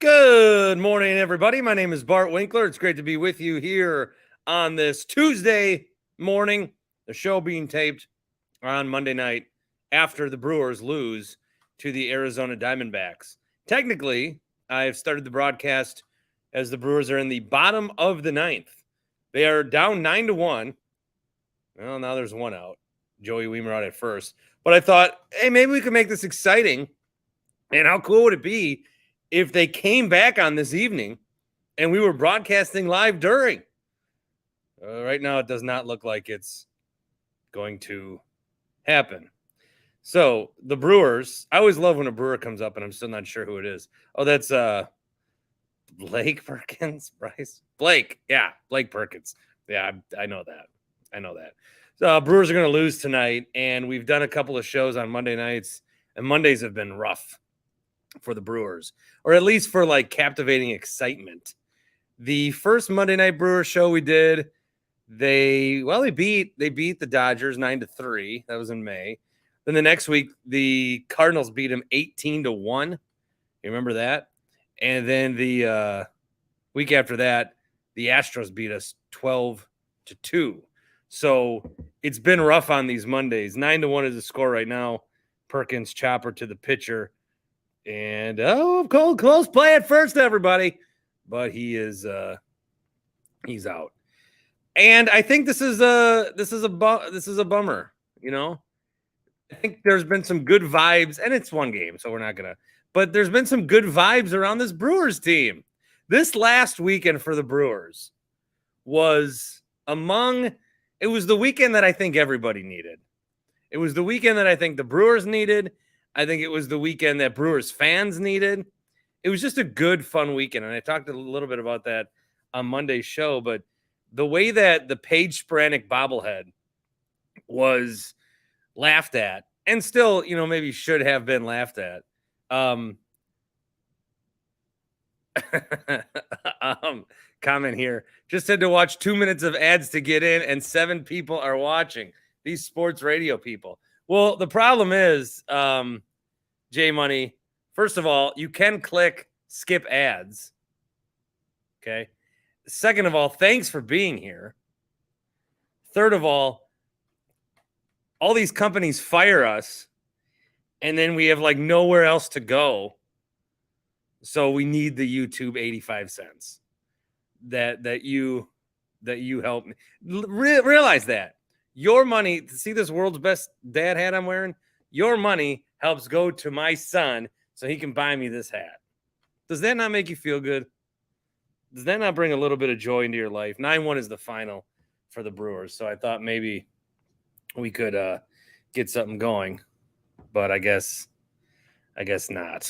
Good morning, everybody. My name is Bart Winkler. It's great to be with you here on this Tuesday morning. The show being taped on Monday night after the Brewers lose to the Arizona Diamondbacks. Technically, I've started the broadcast as the Brewers are in the bottom of the ninth. They are down 9-1. Well, now there's one out. Joey Wiemer out at first. But I thought, hey, maybe we could make this exciting. And how cool would it be if they came back on this evening and we were broadcasting live during? Right now, it does not look like it's going to happen. So the Brewers, I always love when a Brewer comes up and I'm still not sure who it is. Oh, that's Blake Perkins, Bryce? Blake. Yeah, Blake Perkins. Yeah, I know that. So Brewers are going to lose tonight, and we've done a couple of shows on Monday nights, and Mondays have been rough for the Brewers, or at least for like captivating excitement. The first Monday Night Brewers show we did, they beat the Dodgers 9-3. That was in May. Then the next week, the Cardinals beat them 18-1. You remember that? And then the week after that, the Astros beat us 12-2. So it's been rough on these Mondays. 9-1 is the score right now. Perkins chopper to the pitcher. And close play at first, everybody. But he is he's out. And I think this is a bummer, you know. I think there's been some good vibes, and it's one game, so we're not gonna. But there's been some good vibes around this Brewers team. This last weekend for the Brewers was it was the weekend that I think everybody needed. It was the weekend that I think the Brewers needed. I think it was the weekend that Brewers fans needed. It was just a good, fun weekend. And I talked a little bit about that on Monday's show, but the way that the Paige Spiranac bobblehead was laughed at, and still, maybe should have been laughed at. Comment here. Just had to watch 2 minutes of ads to get in, and 7 people are watching. These sports radio people. Well, the problem is, J Money, first of all, you can click skip ads. Okay. Second of all, thanks for being here. Third of all these companies fire us, and then we have like nowhere else to go. So we need the YouTube 85 cents that you help me. Realize that your money, to see this world's best dad hat I'm wearing, your money helps go to my son so he can buy me this hat. Does that not make you feel good? Does that not bring a little bit of joy into your life? 9-1 is the final for the Brewers. So I thought maybe we could get something going, but I guess not.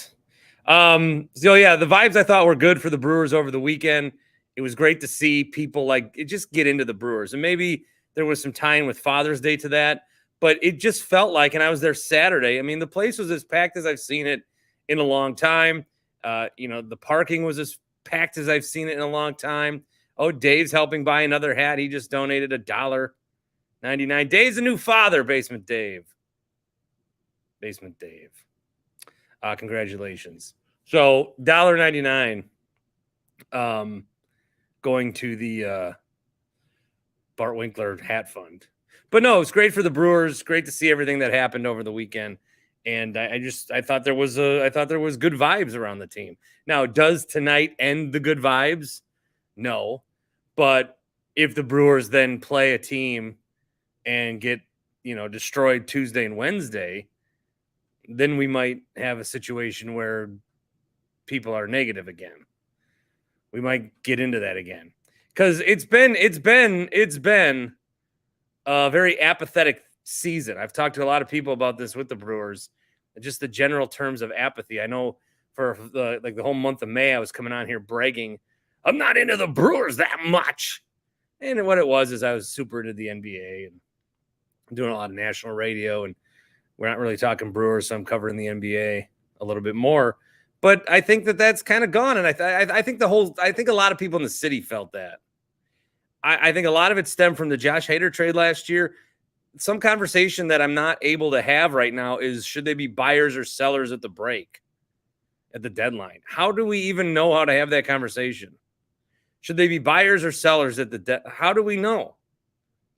So yeah, the vibes I thought were good for the Brewers over the weekend. It was great to see people just get into the Brewers, and maybe there was some tying with Father's Day to that, but it just felt like, and I was there Saturday. I mean, the place was as packed as I've seen it in a long time. The parking was as packed as I've seen it in a long time. Oh, Dave's helping buy another hat. He just donated $1.99. Dave's a new father, Basement Dave. Congratulations. So $1.99 going to the Bart Winkler hat fund. But no, it's great for the Brewers. Great to see everything that happened over the weekend. And I thought there was good vibes around the team. Now, does tonight end the good vibes? No. But if the Brewers then play a team and get, destroyed Tuesday and Wednesday, then we might have a situation where people are negative again. We might get into that again. Because it's been a very apathetic season. I've talked to a lot of people about this with the Brewers, just the general terms of apathy. I know for the whole month of May, I was coming on here bragging, I'm not into the Brewers that much. And what it was is I was super into the NBA and doing a lot of national radio, and we're not really talking Brewers, so I'm covering the NBA a little bit more. But I think that's kind of gone, and I think a lot of people in the city felt that. I think a lot of it stemmed from the Josh Hader trade last year. Some conversation that I'm not able to have right now is, should they be buyers or sellers at the break? at the deadline? How do we even know how to have that conversation? Should they be buyers or sellers at the how do we know?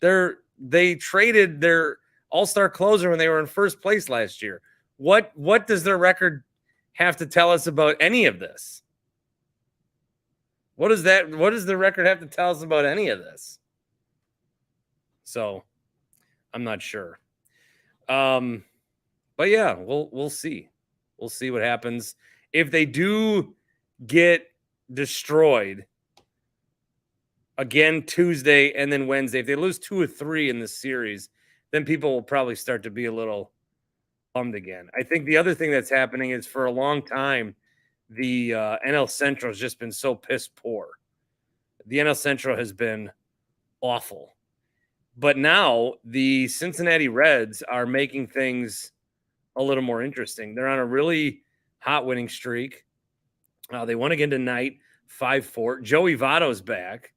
They traded their all-star closer when they were in first place last year. What does their record have to tell us about any of this? What does the record have to tell us about any of this? So I'm not sure. But yeah, we'll see. We'll see what happens. If they do get destroyed again Tuesday and then Wednesday, if they lose 2 or 3 in this series, then people will probably start to be a little bummed again. I think the other thing that's happening is for a long time, the NL Central has just been so piss poor. The NL Central has been awful. But now the Cincinnati Reds are making things a little more interesting. They're on a really hot winning streak. They won again tonight, 5-4. Joey Votto's back,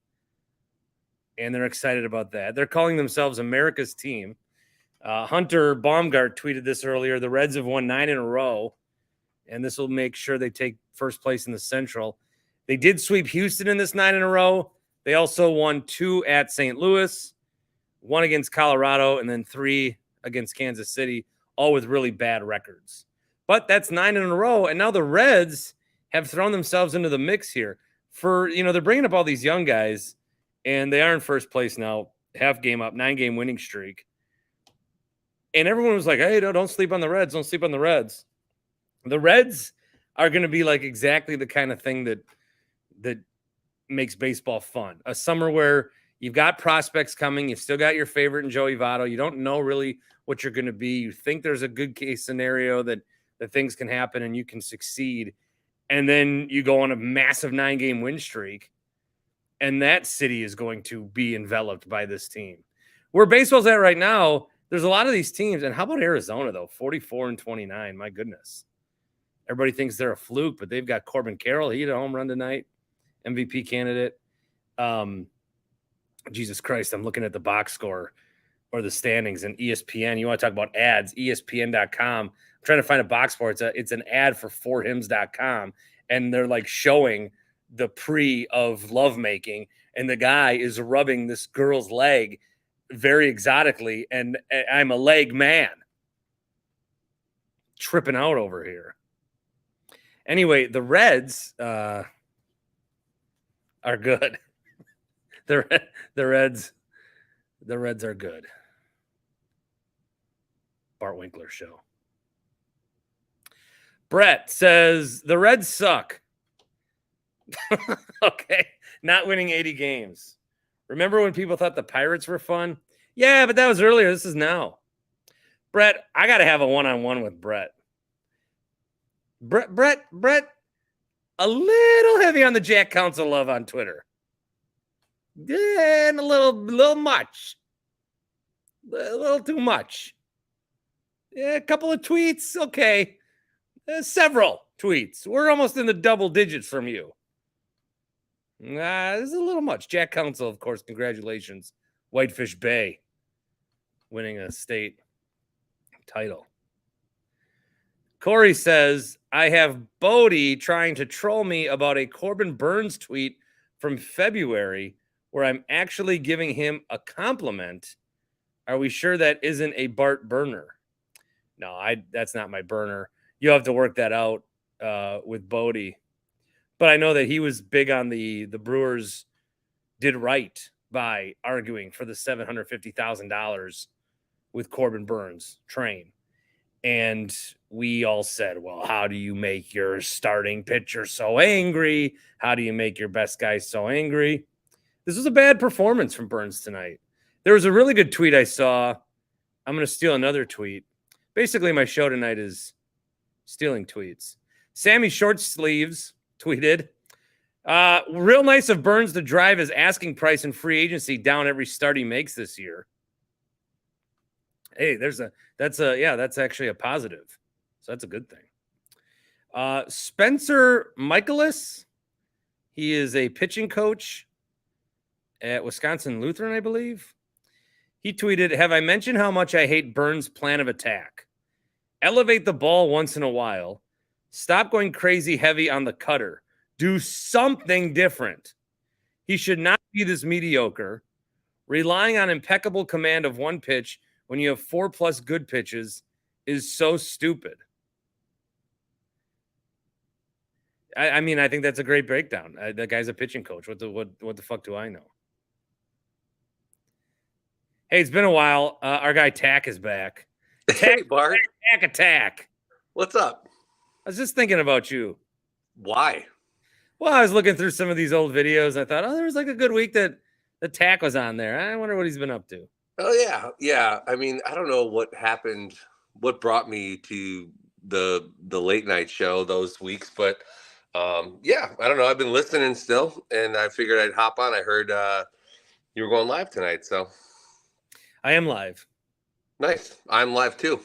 and they're excited about that. They're calling themselves America's team. Hunter Baumgart tweeted this earlier. The Reds have won 9 in a row, and this will make sure they take first place in the Central. They did sweep Houston in this 9 in a row. They also won 2 at St. Louis, 1 against Colorado, and then 3 against Kansas City, all with really bad records. But that's 9 in a row, and now the Reds have thrown themselves into the mix here. They're bringing up all these young guys, and they are in first place now, half game up, 9-game winning streak. And everyone was like, hey, don't sleep on the Reds. Don't sleep on the Reds. The Reds are going to be like exactly the kind of thing that makes baseball fun. A summer where you've got prospects coming. You've still got your favorite in Joey Votto. You don't know really what you're going to be. You think there's a good case scenario that things can happen and you can succeed. And then you go on a massive 9-game win streak. And that city is going to be enveloped by this team. Where baseball's at right now, there's a lot of these teams. And how about Arizona, though? 44-29. My goodness. Everybody thinks they're a fluke, but they've got Corbin Carroll. He hit a home run tonight. MVP candidate. Jesus Christ, I'm looking at the box score or the standings and ESPN. You want to talk about ads, ESPN.com. I'm trying to find a box score. It's an ad for forhims.com, and they're like showing the pre of lovemaking, and the guy is rubbing this girl's leg very exotically, and I'm a leg man. Tripping out over here. Anyway, the Reds are good. The Reds are good. Bart Winkler Show. Brett says the Reds suck. Okay, not winning 80 games. Remember when people thought the Pirates were fun? Yeah, but that was earlier. This is now. Brett, I got to have a one-on-one with Brett. Brett, a little heavy on the Jack Council love on Twitter. And a little much. A little too much. Yeah, a couple of tweets, okay. Several tweets. We're almost in the double digits from you. This is a little much. Jack Council, of course, congratulations. Whitefish Bay winning a state title. Corey says, I have Bodie trying to troll me about a Corbin Burns tweet from February where I'm actually giving him a compliment. Are we sure that isn't a Bart burner? No, that's not my burner. You'll have to work that out with Bodie. But I know that he was big on the Brewers did right by arguing for the $750,000 with Corbin Burns train. And we all said, well, how do you make your starting pitcher so angry? How do you make your best guy so angry? This was a bad performance from Burns tonight. There was a really good tweet I saw. I'm going to steal another tweet. Basically, my show tonight is stealing tweets. Sammy Shortsleeves tweeted, real nice of Burns to drive his asking price in free agency down every start he makes this year. Hey, that's actually a positive. So that's a good thing. Spencer Michaelis, he is a pitching coach at Wisconsin Lutheran, I believe. He tweeted, have I mentioned how much I hate Burns' plan of attack? Elevate the ball once in a while, Stop going crazy heavy on the cutter. Do something different. He should not be this mediocre. Relying on impeccable command of one pitch when you have 4+ good pitches is so stupid. I mean, I think that's a great breakdown. That guy's a pitching coach. What the fuck do I know? Hey, it's been a while. Our guy Tack is back. Hey, Bart. Attack. What's up? I was just thinking about you. Why? Well, I was looking through some of these old videos. I thought, there was like a good week that the Tack was on there. I wonder what he's been up to. Oh, yeah. Yeah. I mean, I don't know what happened, what brought me to the late night show those weeks, but yeah, I don't know. I've been listening still, and I figured I'd hop on. I heard you were going live tonight, so. I am live. Nice. I'm live too.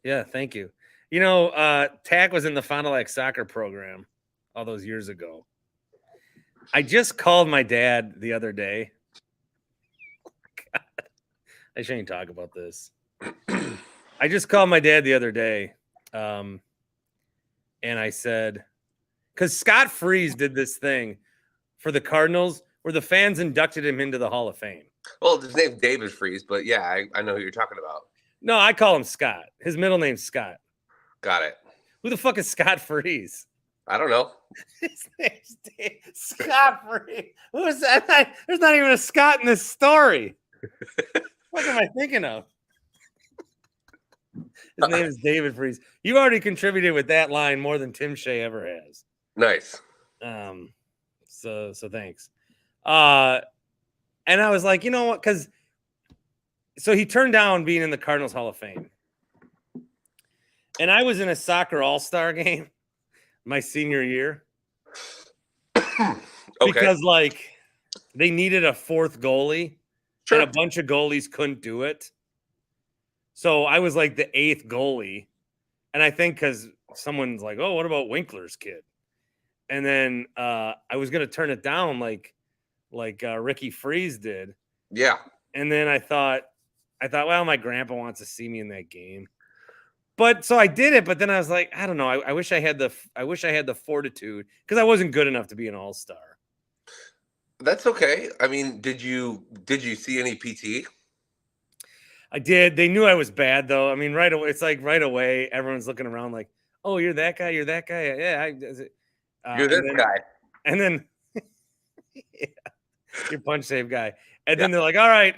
Yeah, thank you. You know, Tack was in the Fond du Lac soccer program all those years ago. I just called my dad the other day. God, I shouldn't talk about this. I just called my dad the other day, and I said, because Scott Freeze did this thing for the Cardinals where the fans inducted him into the Hall of Fame. Well, his name's David Freeze, but yeah, I know who you're talking about. No, I call him Scott. His middle name's Scott. Got it. Who the fuck is Scott Freeze? I don't know. His name's Scott Freeze. Who is that? There's not even a Scott in this story. What am I thinking of? His name is David Freeze. You already contributed with that line more than Tim Shea ever has. Nice. So thanks. And I was like, you know what? So he turned down being in the Cardinals Hall of Fame. And I was in a soccer all-star game my senior year. Okay. Because, like, they needed a fourth goalie. Sure. And a bunch of goalies couldn't do it. So I was like the 8th goalie. And I think because someone's like, oh, what about Winkler's kid? And then I was going to turn it down like Ricky Freeze did. Yeah. And then I thought, well, my grandpa wants to see me in that game. But so I did it, but then I was like, I don't know. I wish I had the fortitude because I wasn't good enough to be an all-star. That's okay. I mean, did you see any PT? I did. They knew I was bad though. I mean, right away, it's like right away, everyone's looking around like, oh, you're that guy. You're that guy. Yeah. You're this guy. And then yeah, you're punch save guy. And then they're like, all right,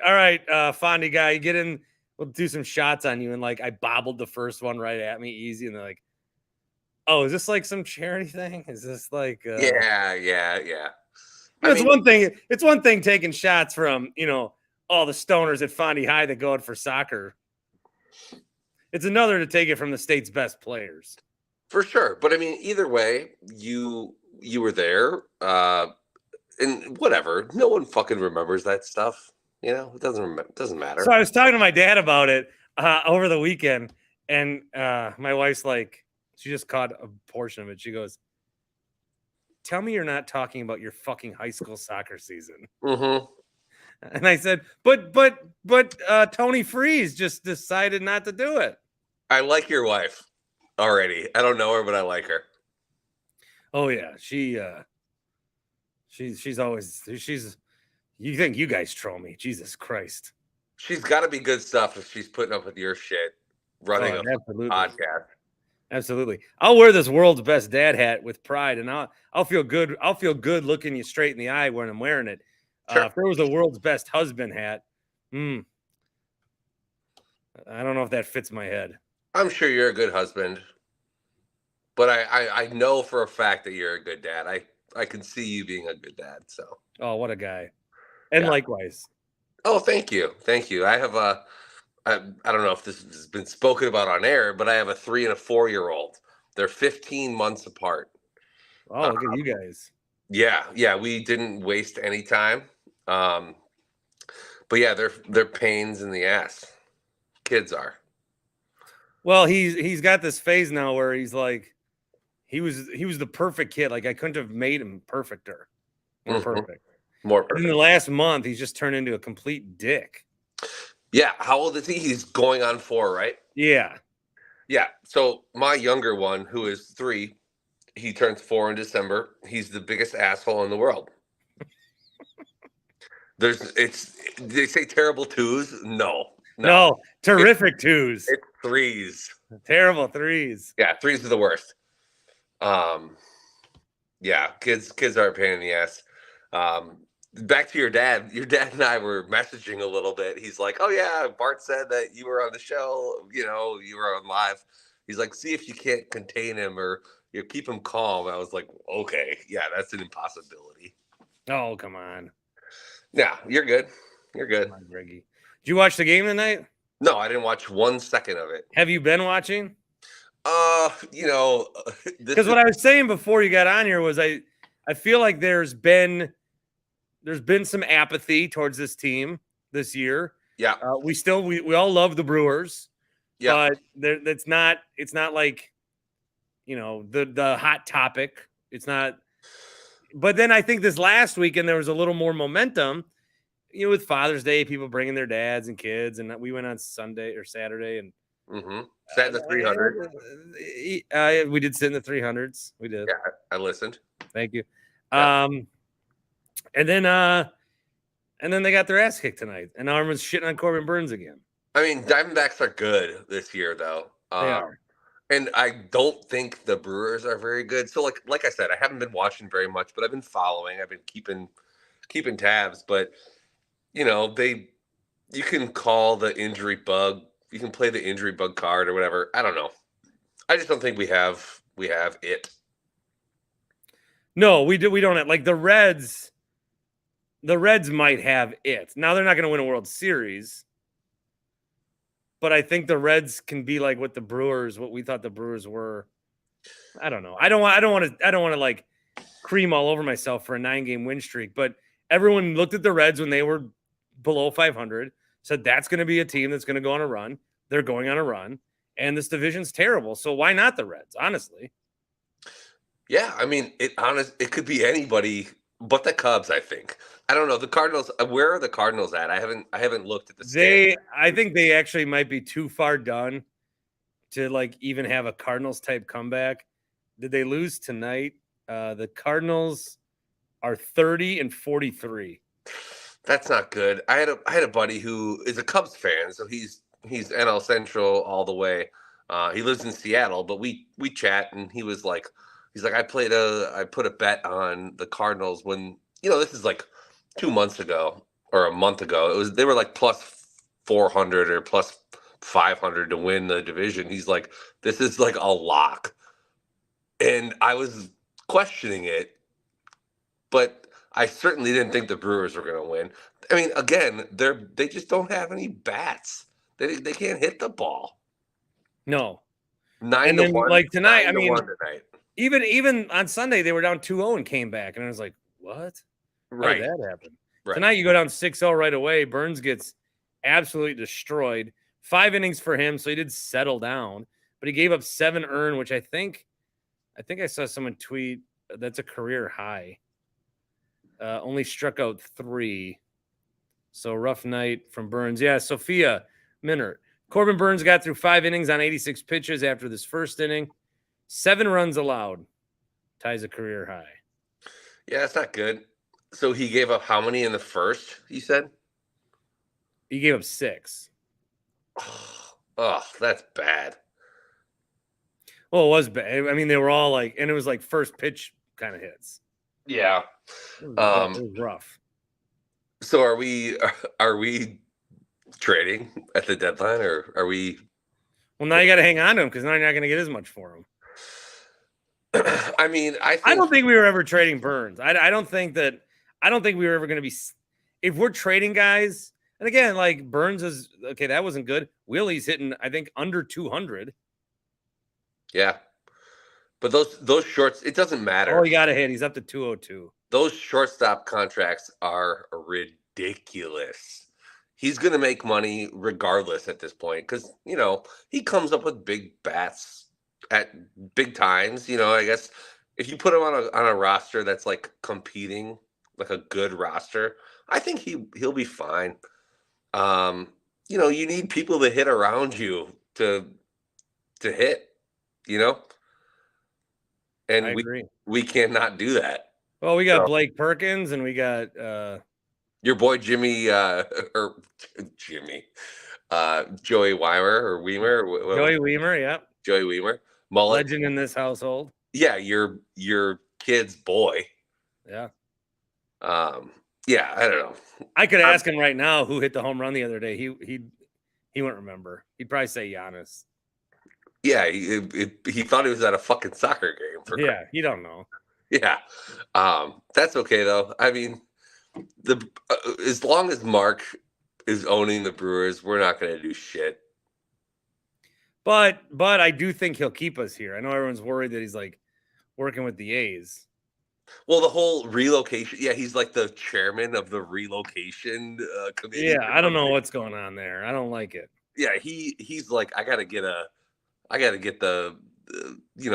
Fondy guy, you get in. We'll do some shots on you. And like, I bobbled the first one right at me easy. And they're like, oh, is this like some charity thing? Is this like, yeah. It's one thing taking shots from, all the stoners at Fondy High that go out for soccer. It's another to take it from the state's best players. For sure. But I mean, either way, you were there, and whatever. No one fucking remembers that stuff. It doesn't matter. So I was talking to my dad about it over the weekend, and my wife's like, she just caught a portion of it. She goes, "Tell me you're not talking about your fucking high school soccer season." Mm-hmm. And I said, but Tony Freeze just decided not to do it. I like your wife already. I don't know her, but I like her. Oh yeah, she's always. You think you guys troll me? Jesus Christ. She's got to be good stuff if she's putting up with your shit running a podcast. Absolutely. I'll wear this world's best dad hat with pride, and I'll feel good. I'll feel good looking you straight in the eye when I'm wearing it. Sure. If there was a world's best husband hat, I don't know if that fits my head. I'm sure you're a good husband, but I know for a fact that you're a good dad. I can see you being a good dad. So. Oh, what a guy. And likewise. Oh, thank you. I have I don't know if this has been spoken about on air, but I have a 3 and a 4-year-old. They're 15 months apart. Oh, look at you guys. Yeah. We didn't waste any time. But yeah, they're pains in the ass. Kids are. Well, he's got this phase now where he's like, he was the perfect kid. Like I couldn't have made him perfecter. More perfect. More perfect. In the last month, he's just turned into a complete dick. Yeah. How old is he? He's going on 4, right? Yeah. Yeah. So my younger one, who is 3, he turns 4 in December. He's the biggest asshole in the world. They say terrible 2s. No. Terrific 2s. It's 3s. Terrible 3s. Yeah, 3s are the worst. Yeah, kids are a pain in the ass. Back to your dad. Your dad and I were messaging a little bit. He's like, "Oh yeah, Bart said that you were on the show. You were on live." He's like, "See if you can't contain him or keep him calm." I was like, "Okay, yeah, that's an impossibility." Oh, come on. Yeah, you're good. You're good. Come on, Greggy. Did you watch the game tonight? No, I didn't watch 1 second of it. Have you been watching? Because what I was saying before you got on here was I feel like there's been some apathy towards this team this year. Yeah. We all love the Brewers. Yeah. But it's not like, the hot topic. It's not. But then I think this last weekend there was a little more momentum, with Father's Day, people bringing their dads and kids, and we went on Sunday or Saturday and sat in the 300. We did sit in the 300s. We did. Yeah, I listened. Thank you. Yeah. And then they got their ass kicked tonight, and now everyone's shitting on Corbin Burns again. I mean, Diamondbacks are good this year, though. They are. And I don't think the Brewers are very good. So, like I said, I haven't been watching very much, but I've been following. I've been keeping tabs. But you can call the injury bug. You can play the injury bug card or whatever. I don't know. I just don't think we have it. No, we don't have, like, the Reds. The Reds might have it. Now they're not going to win a World Series. But I think the Reds can be like what we thought the Brewers were. I don't know. I don't want to like cream all over myself for a 9-game win streak. But everyone looked at the Reds when they were below 500, said that's going to be a team that's going to go on a run. They're going on a run, and this division's terrible. So why not the Reds? Honestly. Yeah, I mean, it could be anybody but the Cubs, I think. I don't know. The Cardinals, where are the Cardinals at? I haven't looked at the standings. I think they actually might be too far done to like even have a Cardinals type comeback. Did they lose tonight? The Cardinals are 30-43. That's not good. I had a buddy who is a Cubs fan, so he's NL Central all the way. He lives in Seattle, but we chat, and he's like, I put a bet on the Cardinals when, this is like 2 months ago or a month ago. They were like plus 400 or plus 500 to win the division. He's like, this is like a lock. And I was questioning it, but I certainly didn't think the Brewers were going to win. I mean, again, they just don't have any bats. They can't hit the ball. No. 9-1. Like tonight, 9-1 tonight. Even on Sunday, they were down 2-0 and came back. And I was like, what? Right. How did that happen? Right. Tonight, you go down 6-0 right away. Burns gets absolutely destroyed. 5 innings for him, so he did settle down. But he gave up 7 earned, which I think I saw someone tweet that's a career high. Only struck out 3. So rough night from Burns. Yeah, Sophia Minert. Corbin Burns got through 5 innings on 86 pitches after this first inning. 7 runs allowed. Ties a career high. Yeah, that's not good. So he gave up how many in the first, you said? He gave up 6. Oh, that's bad. Well, it was bad. I mean, they were all like, and it was like first pitch kind of hits. Yeah. It was rough. So are we trading at the deadline, or are we? Well, now you got to hang on to him because now you're not going to get as much for him. I mean, I don't think we were ever trading Burns. I don't think we were ever going to be. If we're trading guys, and again, like Burns is okay, that wasn't good. Willie's hitting, I think, under 200. Yeah, but those shorts, it doesn't matter. Oh, he got a hit. He's up to 202. Those shortstop contracts are ridiculous. He's going to make money regardless at this point because, he comes up with big bats at big times. I guess if you put him on a roster that's like competing, like a good roster, I think he'll be fine. You need people to hit around you to to hit, you know? I And agree. we cannot do that. Well, we got So, Blake Perkins and we got your boy Jimmy or Jimmy Joey Weimer or Weimer Joey Weimer, yep. Joey Weimer mullet. Legend in this household. Yeah, your kid's boy. Yeah. Yeah, I don't know. I could ask him right now who hit the home run the other day. He wouldn't remember. He'd probably say Giannis. Yeah, he thought he was at a fucking soccer game. Yeah, you don't know. Yeah, that's okay though. I mean, as long as Mark is owning the Brewers, we're not going to do shit. But I do think he'll keep us here. I know everyone's worried that he's like working with the A's. Well, the whole relocation. Yeah, he's like the chairman of the relocation committee. Yeah, I don't know what's going on there. I don't like it. Yeah, he's like, I got to get the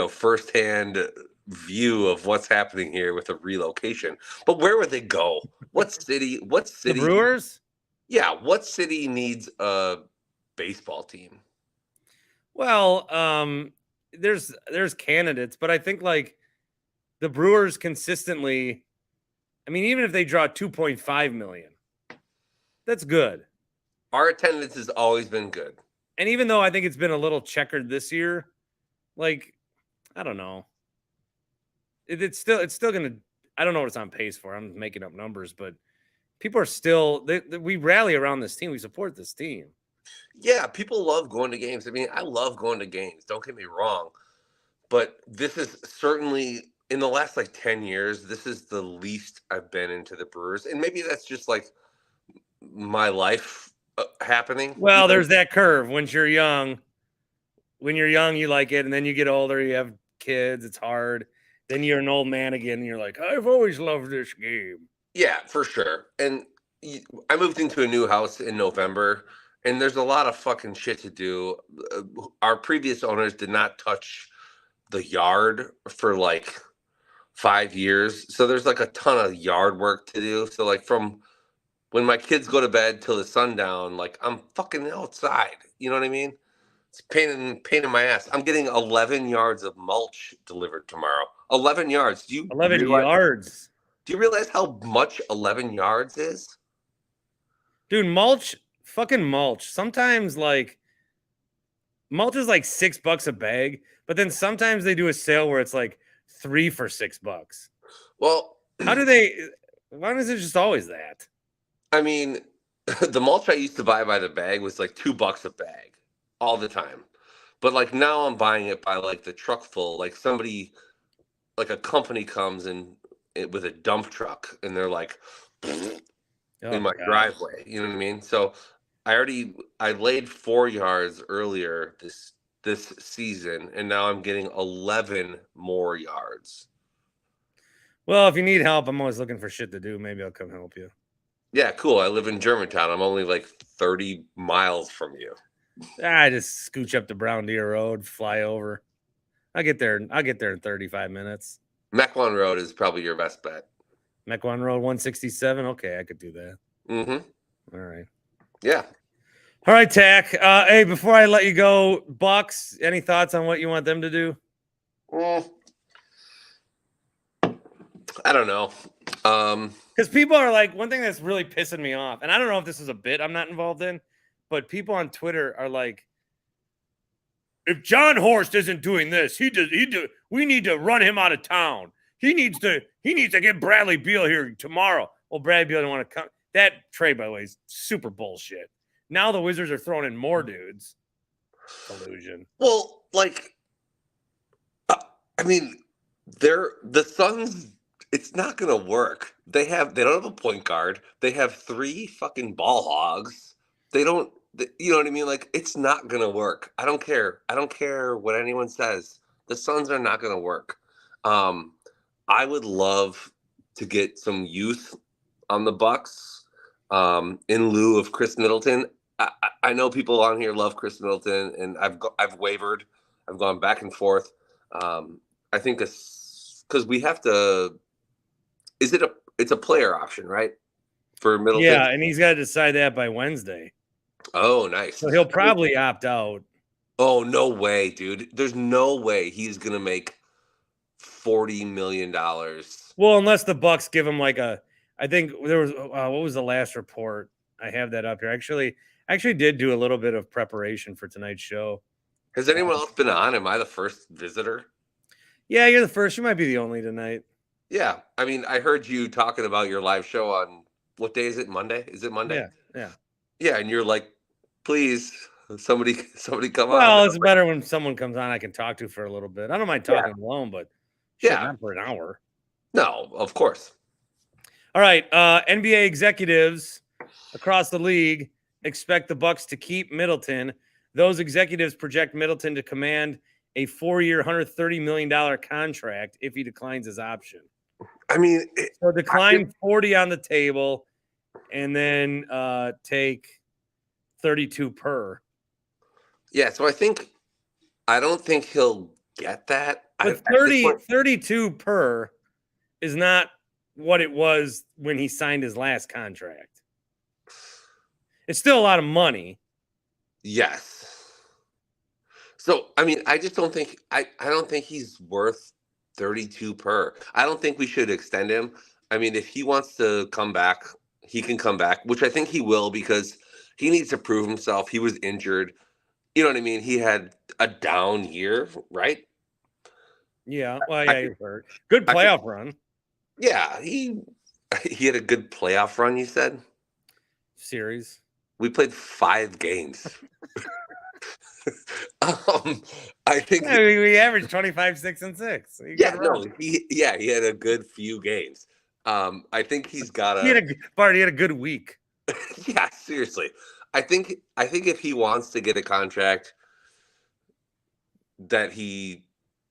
firsthand view of what's happening here with the relocation. But where would they go? What city? The Brewers? Yeah, what city needs a baseball team? Well, there's candidates, but I think like the Brewers consistently, I mean, even if they draw 2.5 million, that's good. Our attendance has always been good. And even though I think it's been a little checkered this year, like, I don't know. It's still going to, I don't know what it's on pace for. I'm making up numbers, but people are still, we rally around this team. We support this team. Yeah, people love going to games. I mean, I love going to games. Don't get me wrong. But this is certainly, in the last like 10 years, this is the least I've been into the Brewers. And maybe that's just like my life happening. Well, there's that curve. When you're young, you like it. And then you get older, you have kids. It's hard. Then you're an old man again. And you're like, I've always loved this game. Yeah, for sure. And I moved into a new house in November. And there's a lot of fucking shit to do. Our previous owners did not touch the yard for like 5 years. So there's like a ton of yard work to do. So like from when my kids go to bed till the sundown, like I'm fucking outside. You know what I mean? It's pain in my ass. I'm getting 11 yards of mulch delivered tomorrow. 11 yards. 11 yards. Do you realize how much 11 yards is? Dude, fucking mulch. Sometimes like mulch is like $6 a bag, but then sometimes they do a sale where it's like 3 for $6. Well, why is it just always that? I mean, the mulch I used to buy by the bag was like $2 a bag all the time. But like now I'm buying it by like the truck full. Like somebody, like a company comes in with a dump truck and they're like in my driveway. You know what I mean? So I laid 4 yards earlier this season, and now I'm getting 11 more yards. Well, if you need help, I'm always looking for shit to do. Maybe I'll come help you. Yeah, cool. I live in Germantown. I'm only like 30 miles from you. I just scooch up to Brown Deer Road, fly over. I'll get there in 35 minutes. Mequon Road is probably your best bet. Mequon Road 167. Okay, I could do that. Mm-hmm. All right. Yeah. All right, Tack. Hey, before I let you go, Bucks, any thoughts on what you want them to do? I don't know. Because people are like, one thing that's really pissing me off, and I don't know if this is a bit I'm not involved in, but people on Twitter are like, if John Horst isn't doing this, we need to run him out of town. He needs to get Bradley Beal here tomorrow. Well, Bradley Beal didn't want to come. That trade, by the way, is super bullshit. Now the Wizards are throwing in more dudes. Illusion. Well, like, I mean, the Suns. It's not gonna work. They don't have a point guard. They have 3 fucking ball hogs. You know what I mean? Like, it's not gonna work. I don't care. I don't care what anyone says. The Suns are not gonna work. I would love to get some youth on the Bucks in lieu of Chris Middleton. I know people on here love Chris Middleton, and I've wavered. I've gone back and forth. I think because we have to. It's a player option, right? For Middleton. Yeah, and he's got to decide that by Wednesday. Oh, nice. So he'll probably opt out. Oh, no way, dude. There's no way he's going to make $40 million. Well, unless the Bucks give him like I think there was what was the last report? I have that up here. Actually did do a little bit of preparation for tonight's show. Has anyone else been on? Am I the first visitor? Yeah, you're the first. You might be the only tonight. Yeah. I mean, I heard you talking about your live show on what day is it? Monday? Is it Monday? Yeah. Yeah. And you're like, please, somebody come on. Well, it's better when someone comes on I can talk to for a little bit. I don't mind talking alone, but shit, not for an hour. No, of course. All right. NBA executives across the league expect the Bucks to keep Middleton. Those executives project Middleton to command a 4-year, $130 million contract if he declines his option. I mean, so decline 40 on the table and then take 32 per. Yeah, so I don't think he'll get that. But 32 per is not what it was when he signed his last contract. It's still a lot of money. Yes. So, I mean, I just don't think I don't think he's worth 32 per. I don't think we should extend him. I mean, if he wants to come back, he can come back, which I think he will because he needs to prove himself. He was injured. You know what I mean? He had a down year, right? Yeah. Well, yeah, he hurt. Good playoff run. Yeah, he had a good playoff run, you said? Series. We played 5 games. I think we averaged 25, 6, and 6. He had a good few games. I think he's got he had a good week. Yeah, seriously. I think if he wants to get a contract that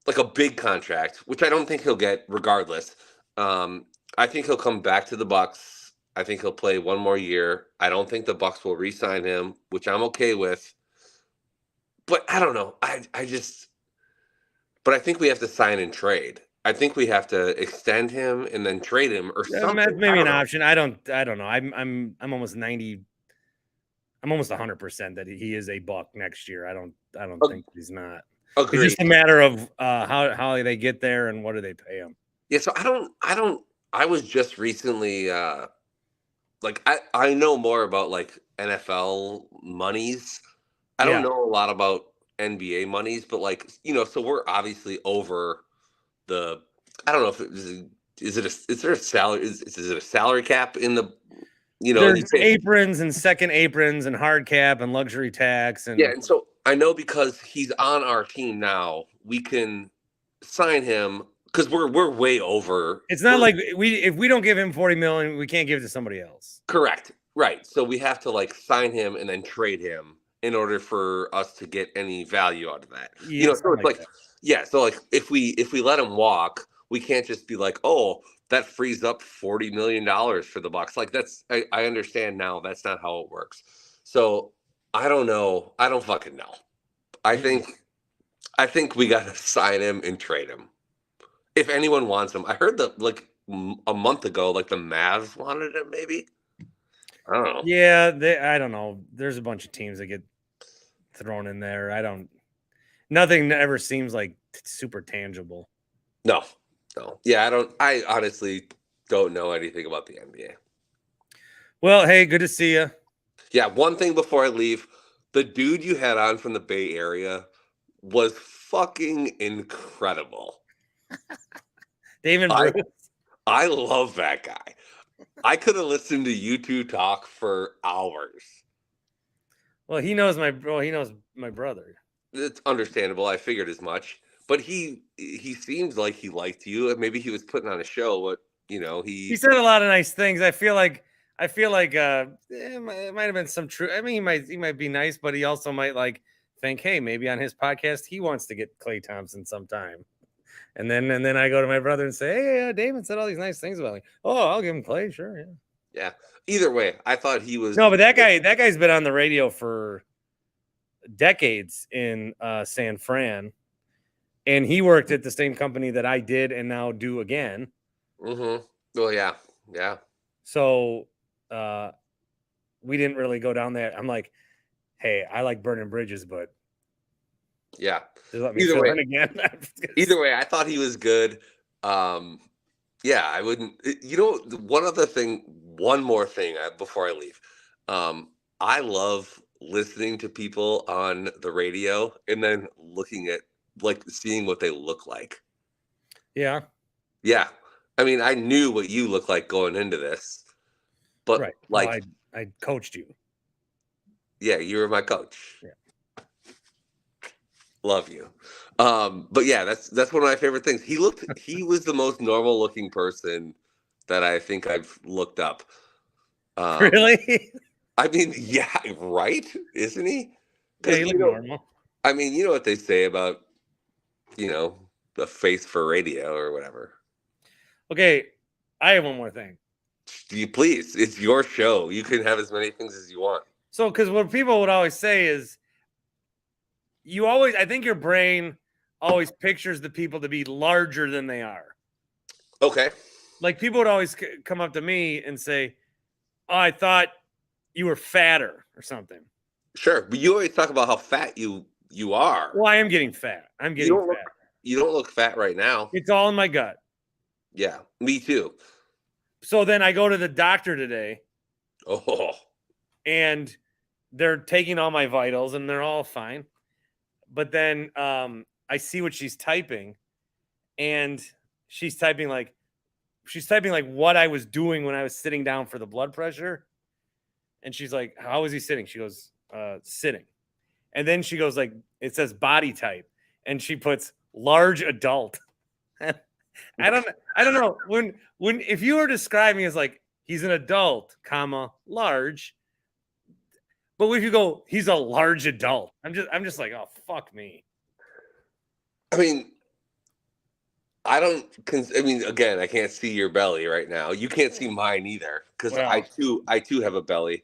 like a big contract, which I don't think he'll get regardless. I think he'll come back to the Bucks. I think he'll play one more year. I don't think the Bucks will re-sign him, which I'm okay with. But I don't know. But I think we have to sign and trade. I think we have to extend him and then trade him or something. Maybe an option. I don't know. I'm almost 90. I'm almost 100% that he is a Buck next year. I don't think he's not. Agreed. It's just a matter of how they get there and what do they pay him. Yeah, so I was just recently like I know more about like NFL monies. I don't know a lot about NBA monies, but like, so we're obviously over the I don't know if is there a salary is it a salary cap in the there's aprons and second aprons and hard cap and luxury tax and and so I know because he's on our team now, we can sign him because we're way over. It's not like if we don't give him 40 million, we can't give it to somebody else. Correct. Right. So we have to like sign him and then trade him in order for us to get any value out of that. Yeah, so it's like so like if we let him walk, we can't just be like, oh, that frees up $40 million for the Bucks. Like I understand now that's not how it works. So I don't know. I don't fucking know. I think we got to sign him and trade him. If anyone wants him. I heard that like a month ago, like the Mavs wanted him maybe. I don't know. Yeah, I don't know. There's a bunch of teams that get thrown in there. Nothing ever seems like super tangible. No. Yeah, I honestly don't know anything about the NBA. Well, hey, good to see you. Yeah, one thing before I leave, the dude you had on from the Bay Area was fucking incredible. David Bruce. I love that guy. I could have listened to you two talk for hours. Well, he knows my brother. It's understandable. I figured as much. But he seems like he liked you. Maybe he was putting on a show, but he said a lot of nice things. I feel like it might have been some truth. I mean, he might be nice, but he also might think, hey, maybe on his podcast he wants to get Klay Thompson sometime. And then I go to my brother and say, hey, David said all these nice things about me. Oh, I'll give him Klay, sure, yeah. Yeah. Either way, I thought he was. No, but that guy's been on the radio for decades in San Fran, and he worked at the same company that I did and now do again. Mm-hmm. Well, yeah. So we didn't really go down there. I'm like, hey, I like burning bridges, but Yeah. Just let me fill in again. Either way, I thought he was good. Yeah, I wouldn't. One more thing before I leave. I love listening to people on the radio and then looking at, like, seeing what they look like. Yeah. Yeah. I mean, I knew what you look like going into this, but right. like, well, I coached you. Yeah, you were my coach. Yeah. Love you. But yeah, that's one of my favorite things. He was the most normal looking person that I think I've looked up. Really? I mean, yeah, right? Isn't he? Yeah, he looked normal. I mean, you know what they say about, the face for radio or whatever. Okay, I have one more thing. You please. It's your show. You can have as many things as you want. So, because what people would always say is, I think your brain always pictures the people to be larger than they are. Okay. Like, people would always come up to me and say, "Oh, I thought you were fatter or something." Sure, but you always talk about how fat you are. Well, I am getting fat. I'm getting fat. You don't look fat right now. It's all in my gut. Yeah, me too. So then I go to the doctor today. Oh. And they're taking all my vitals and they're all fine. But then I see what she's typing, and she's typing like what I was doing when I was sitting down for the blood pressure. And she's like, "How was he sitting?" She goes, "Sitting." And then she goes, like, it says body type, and she puts large adult. I don't know. When if you were describing me as like, he's an adult, comma, large. But if you go, he's a large adult, I'm just like, oh, fuck me. I mean, again, I can't see your belly right now. You can't see mine either, because I too have a belly.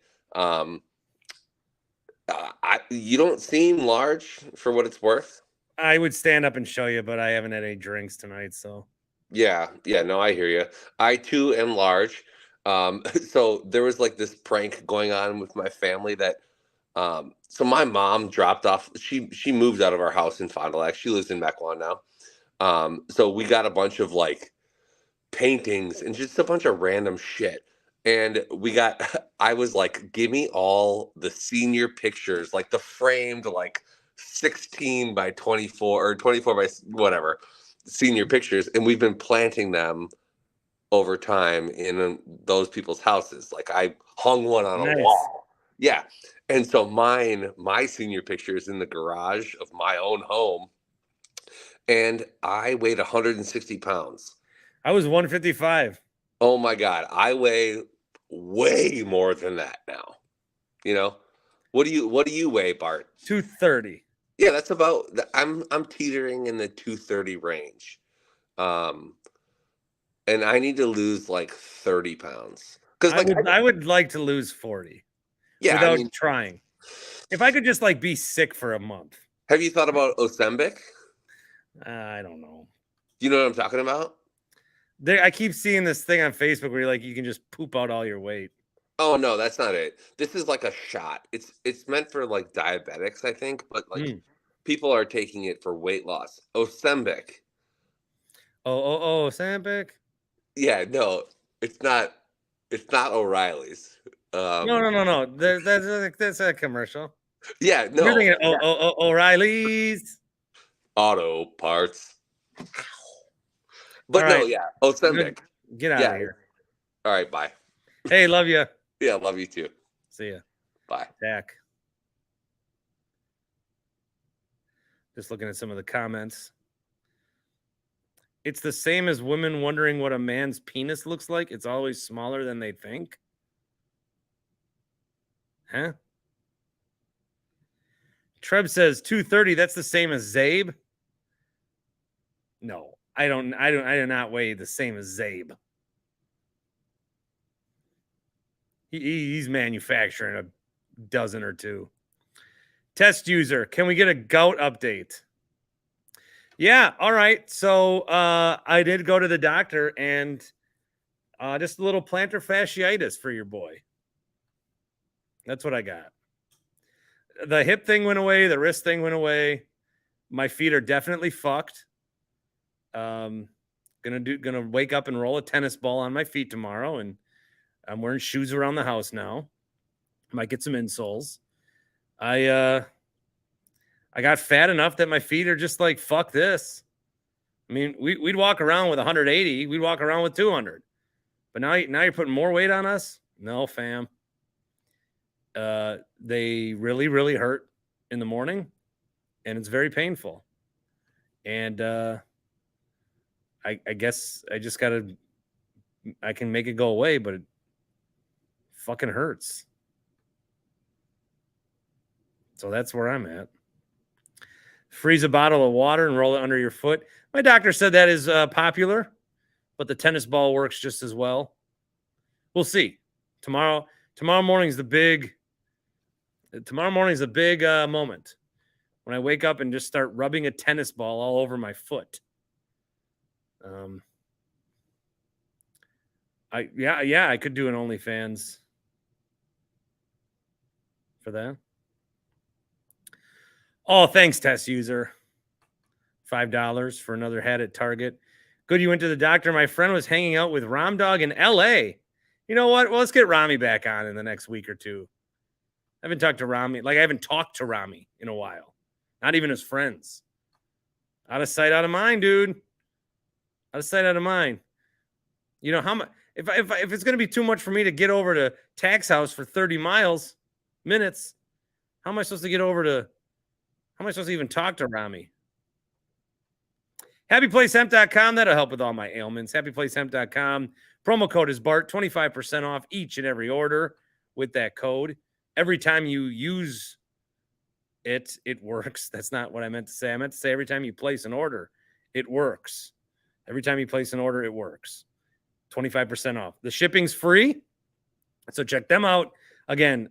You don't seem large for what it's worth. I would stand up and show you, but I haven't had any drinks tonight, so. Yeah, no, I hear you. I too am large. So there was like this prank going on with my family that, so my mom dropped off. She moved out of our house in Fond du Lac. She lives in Mequon now. So we got a bunch of like paintings and just a bunch of random shit. And I was like, give me all the senior pictures, like the framed, like 16 by 24 or 24 by whatever senior pictures. And we've been planting them over time in those people's houses. Like, I hung one on a wall. Yeah. And so my senior picture is in the garage of my own home. And I weighed 160 pounds. I was 155. Oh my God. I weigh way more than that now. What do you weigh, Bart? 230. Yeah, that's about, I'm teetering in the 230 range. And I need to lose like 30 pounds. I would like to lose 40. Yeah, without trying. If I could just like be sick for a month. Have you thought about Ozempic? I don't know. Do you know what I'm talking about? I keep seeing this thing on Facebook where you can just poop out all your weight. Oh no, that's not it. This is like a shot. It's meant for like diabetics, I think, but like people are taking it for weight loss. Ozempic. Ozempic? Yeah, no, it's not. It's not O'Reilly's. No. That's a commercial. Yeah, no. You're thinking O'Reilly's Auto Parts. But right. no, yeah, Ozempic. Get out of here. All right, bye. Hey, love you. Yeah, love you too. See ya. Bye. Dak. Just looking at some of the comments. It's the same as women wondering what a man's penis looks like. It's always smaller than they think. Huh? Treb says 230. That's the same as Zabe. No, I do not weigh the same as Zabe. He's manufacturing a dozen or two. Test user, can we get a gout update? Yeah, all right. So I did go to the doctor, and just a little plantar fasciitis for your boy. That's what I got. The hip thing went away. The wrist thing went away. My feet are definitely fucked. Gonna wake up and roll a tennis ball on my feet tomorrow, and I'm wearing shoes around the house now. Might get some insoles. I got fat enough that my feet are just like, fuck this. I mean, we'd walk around with 180. We'd walk around with 200. But now you're putting more weight on us? No, fam. They really, really hurt in the morning, and it's very painful. And I guess I just I can make it go away, but it fucking hurts. So that's where I'm at. Freeze a bottle of water and roll it under your foot. My doctor said that is popular, but the tennis ball works just as well. We'll see. Tomorrow morning's the big moment when I wake up and just start rubbing a tennis ball all over my foot. I could do an OnlyFans for that. Oh, thanks, test user. $5 for another hat at Target. Good, you went to the doctor. My friend was hanging out with Rom Dog in L.A. You know what? Well, let's get Rami back on in the next week or two. I haven't talked to Rami. Like, I haven't talked to Rami in a while. Not even as friends. Out of sight, out of mind, dude. Out of sight, out of mind. You know how much? If it's going to be too much for me to get over to Tax House for 30 minutes, how am I supposed to even talk to Rami? HappyPlaceHemp.com. That'll help with all my ailments. HappyPlaceHemp.com. Promo code is Bart. 25% off each and every order with that code. Every time you use it, it works. That's not what I meant to say. I meant to say every time you place an order, it works. Every time you place an order, it works. 25% off. The shipping's free. So check them out. Again,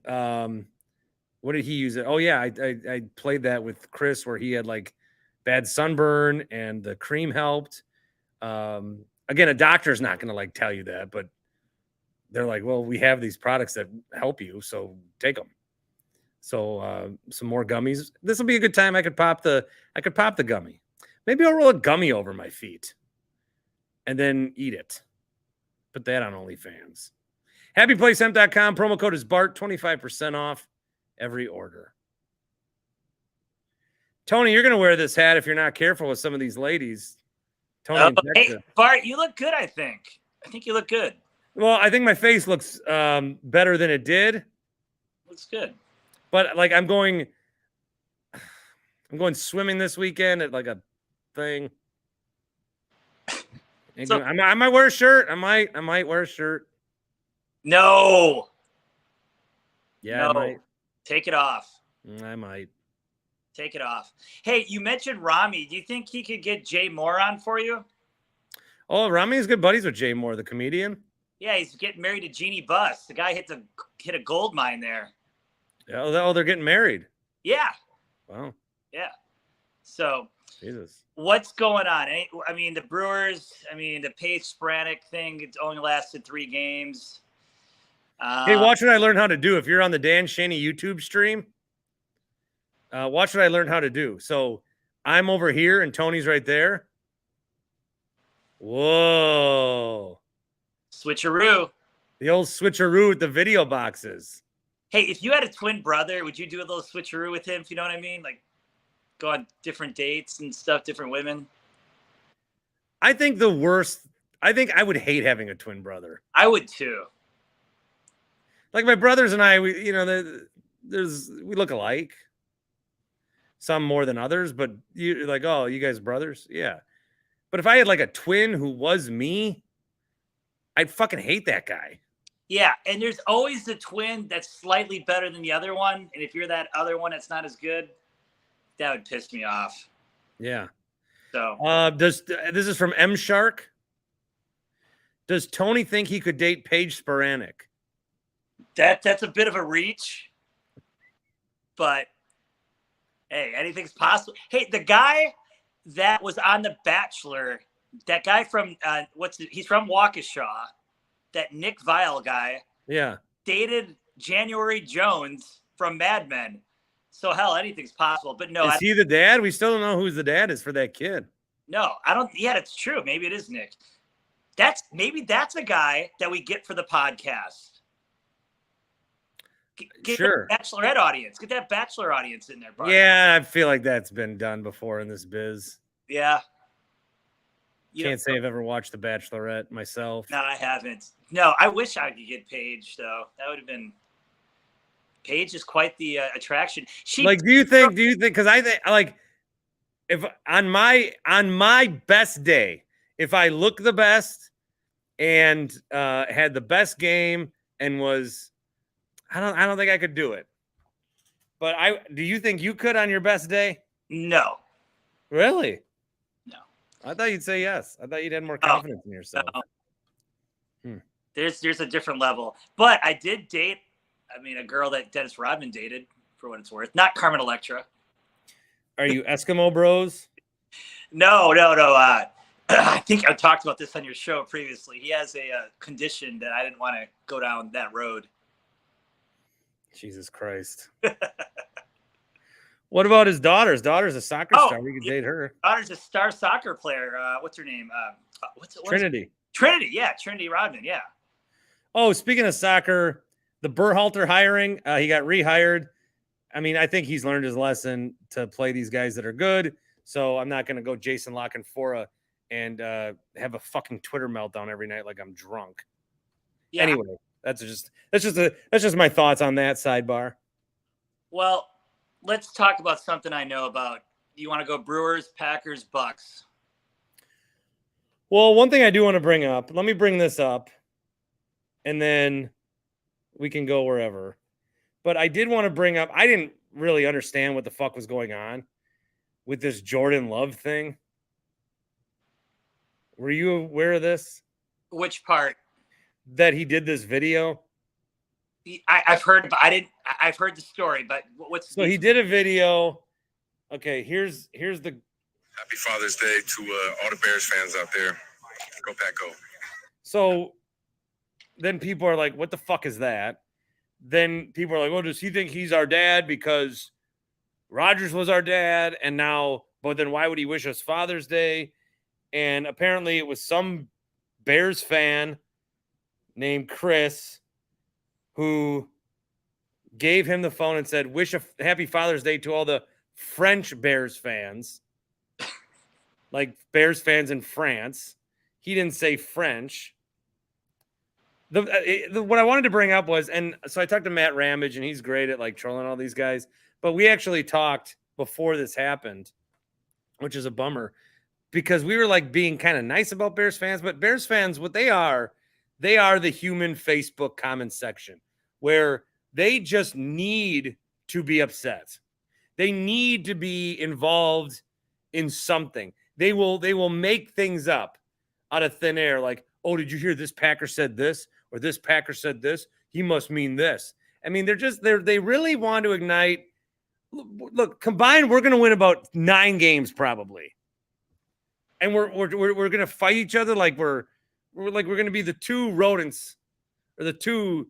what did he use it? Oh, yeah, I played that with Chris where he had like bad sunburn and the cream helped. Again, a doctor's not going to like tell you that, but they're like, well, we have these products that help you, so take them. So some more gummies. This will be a good time. I could pop the gummy. Maybe I'll roll a gummy over my feet and then eat it. Put that on OnlyFans. HappyPlaceHemp.com. Promo code is Bart. 25% off every order. Tony, you're going to wear this hat if you're not careful with some of these ladies. Tony, hey, Bart, you look good, I think. I think you look good. Well, I think my face looks better than it did. Looks good. But like I'm going swimming this weekend at like a thing. So, I might wear a shirt. I might wear a shirt. No. Yeah, no. I might. Take it off. I might. Take it off. Hey, you mentioned Rami. Do you think he could get Jay Moore on for you? Oh, Rami is good buddies with Jay Moore, the comedian. Yeah, he's getting married to Jeannie Buss. The guy hit a gold mine there. Oh, they're getting married. Yeah. Wow. Yeah. So, Jesus. What's going on? I mean, the Brewers, the Pace Spranek thing, it's only lasted 3 games. Hey, watch what I learned how to do. If you're on the Dan Schani YouTube stream, watch what I learned how to do. So I'm over here and Tony's right there. Whoa. Switcheroo. The old switcheroo with the video boxes. Hey, if you had a twin brother, would you do a little switcheroo with him, if you know what I mean? Like go on different dates and stuff, different women? I think I would hate having a twin brother. I would too. Like my brothers and I, we look alike. Some more than others, but you're like, oh, you guys brothers? Yeah. But if I had like a twin who was me, I'd fucking hate that guy. Yeah, and there's always the twin that's slightly better than the other one. And if you're that other one that's not as good, that would piss me off. Yeah. So this is from M Shark. Does Tony think he could date Paige Spiranek? That's a bit of a reach, but hey, anything's possible. Hey, the guy that was on The Bachelor, that guy from he's from Waukesha, that Nick Vile guy, yeah, dated January Jones from Mad Men. So hell, anything's possible. But no, Is he the dad? We still don't know who's the dad is for that kid. no, I don't. Yeah, that's true. Maybe it is Nick. Maybe that's a guy that we get for the podcast. Get Sure. the Bachelorette audience. Get that Bachelor audience in there, Bart. Yeah, I feel like that's been done before in this biz. Yeah. Can't say I've ever watched The Bachelorette myself. No, I haven't. No, I wish I could get Paige, though. That would have been. Paige is quite the attraction. Do you think, because I think, like, if on my best day, if I look the best and had the best game and was, I don't think I could do it. But do you think you could on your best day? No. Really? No. I thought you'd say yes. I thought you'd had more confidence in yourself. No. There's a different level. But I did date, a girl that Dennis Rodman dated, for what it's worth. Not Carmen Electra. Are you Eskimo bros? No. I think I talked about this on your show previously. He has a condition that I didn't want to go down that road. Jesus Christ. What about his daughter? His daughter's a soccer star. We could date her. Daughter's a star soccer player. What's her name? Trinity. Trinity, yeah. Trinity Rodman, yeah. Oh, speaking of soccer, the Berhalter hiring, he got rehired. I think he's learned his lesson to play these guys that are good. So I'm not going to go Jason La Canfora and have a fucking Twitter meltdown every night like I'm drunk. Yeah. Anyway, that's just my thoughts on that sidebar. Well, let's talk about something I know about. You want to go Brewers, Packers, Bucks? Well, one thing I do want to bring up. Let me bring this up, and then we can go wherever. But I did want to bring up, I didn't really understand what the fuck was going on with this Jordan Love thing. Were you aware of this? Which part? That he did this video? I've heard, but I've heard the story, but what's... So he did a video. Okay, here's the... Happy Father's Day to all the Bears fans out there. Go Pack Go. So then people are like, what the fuck is that? Then people are like, oh, does he think he's our dad because Rodgers was our dad? And now, but then why would he wish us Father's Day? And apparently it was some Bears fan named Chris who gave him the phone and said, wish a happy Father's Day to all the French Bears fans. Like Bears fans in France. He didn't say French. What I wanted to bring up was, and so I talked to Matt Ramage, and he's great at like trolling all these guys. But we actually talked before this happened, which is a bummer, because we were like being kind of nice about Bears fans. But Bears fans, what they are the human Facebook comment section where they just need to be upset. They need to be involved in something. They will make things up out of thin air, like, oh, did you hear this Packer said this? Or this Packer said this, he must mean this. They really want to ignite. Look, combined, we're going to win about 9 games probably. And we're going to fight each other like we're going to be the two rodents or the two,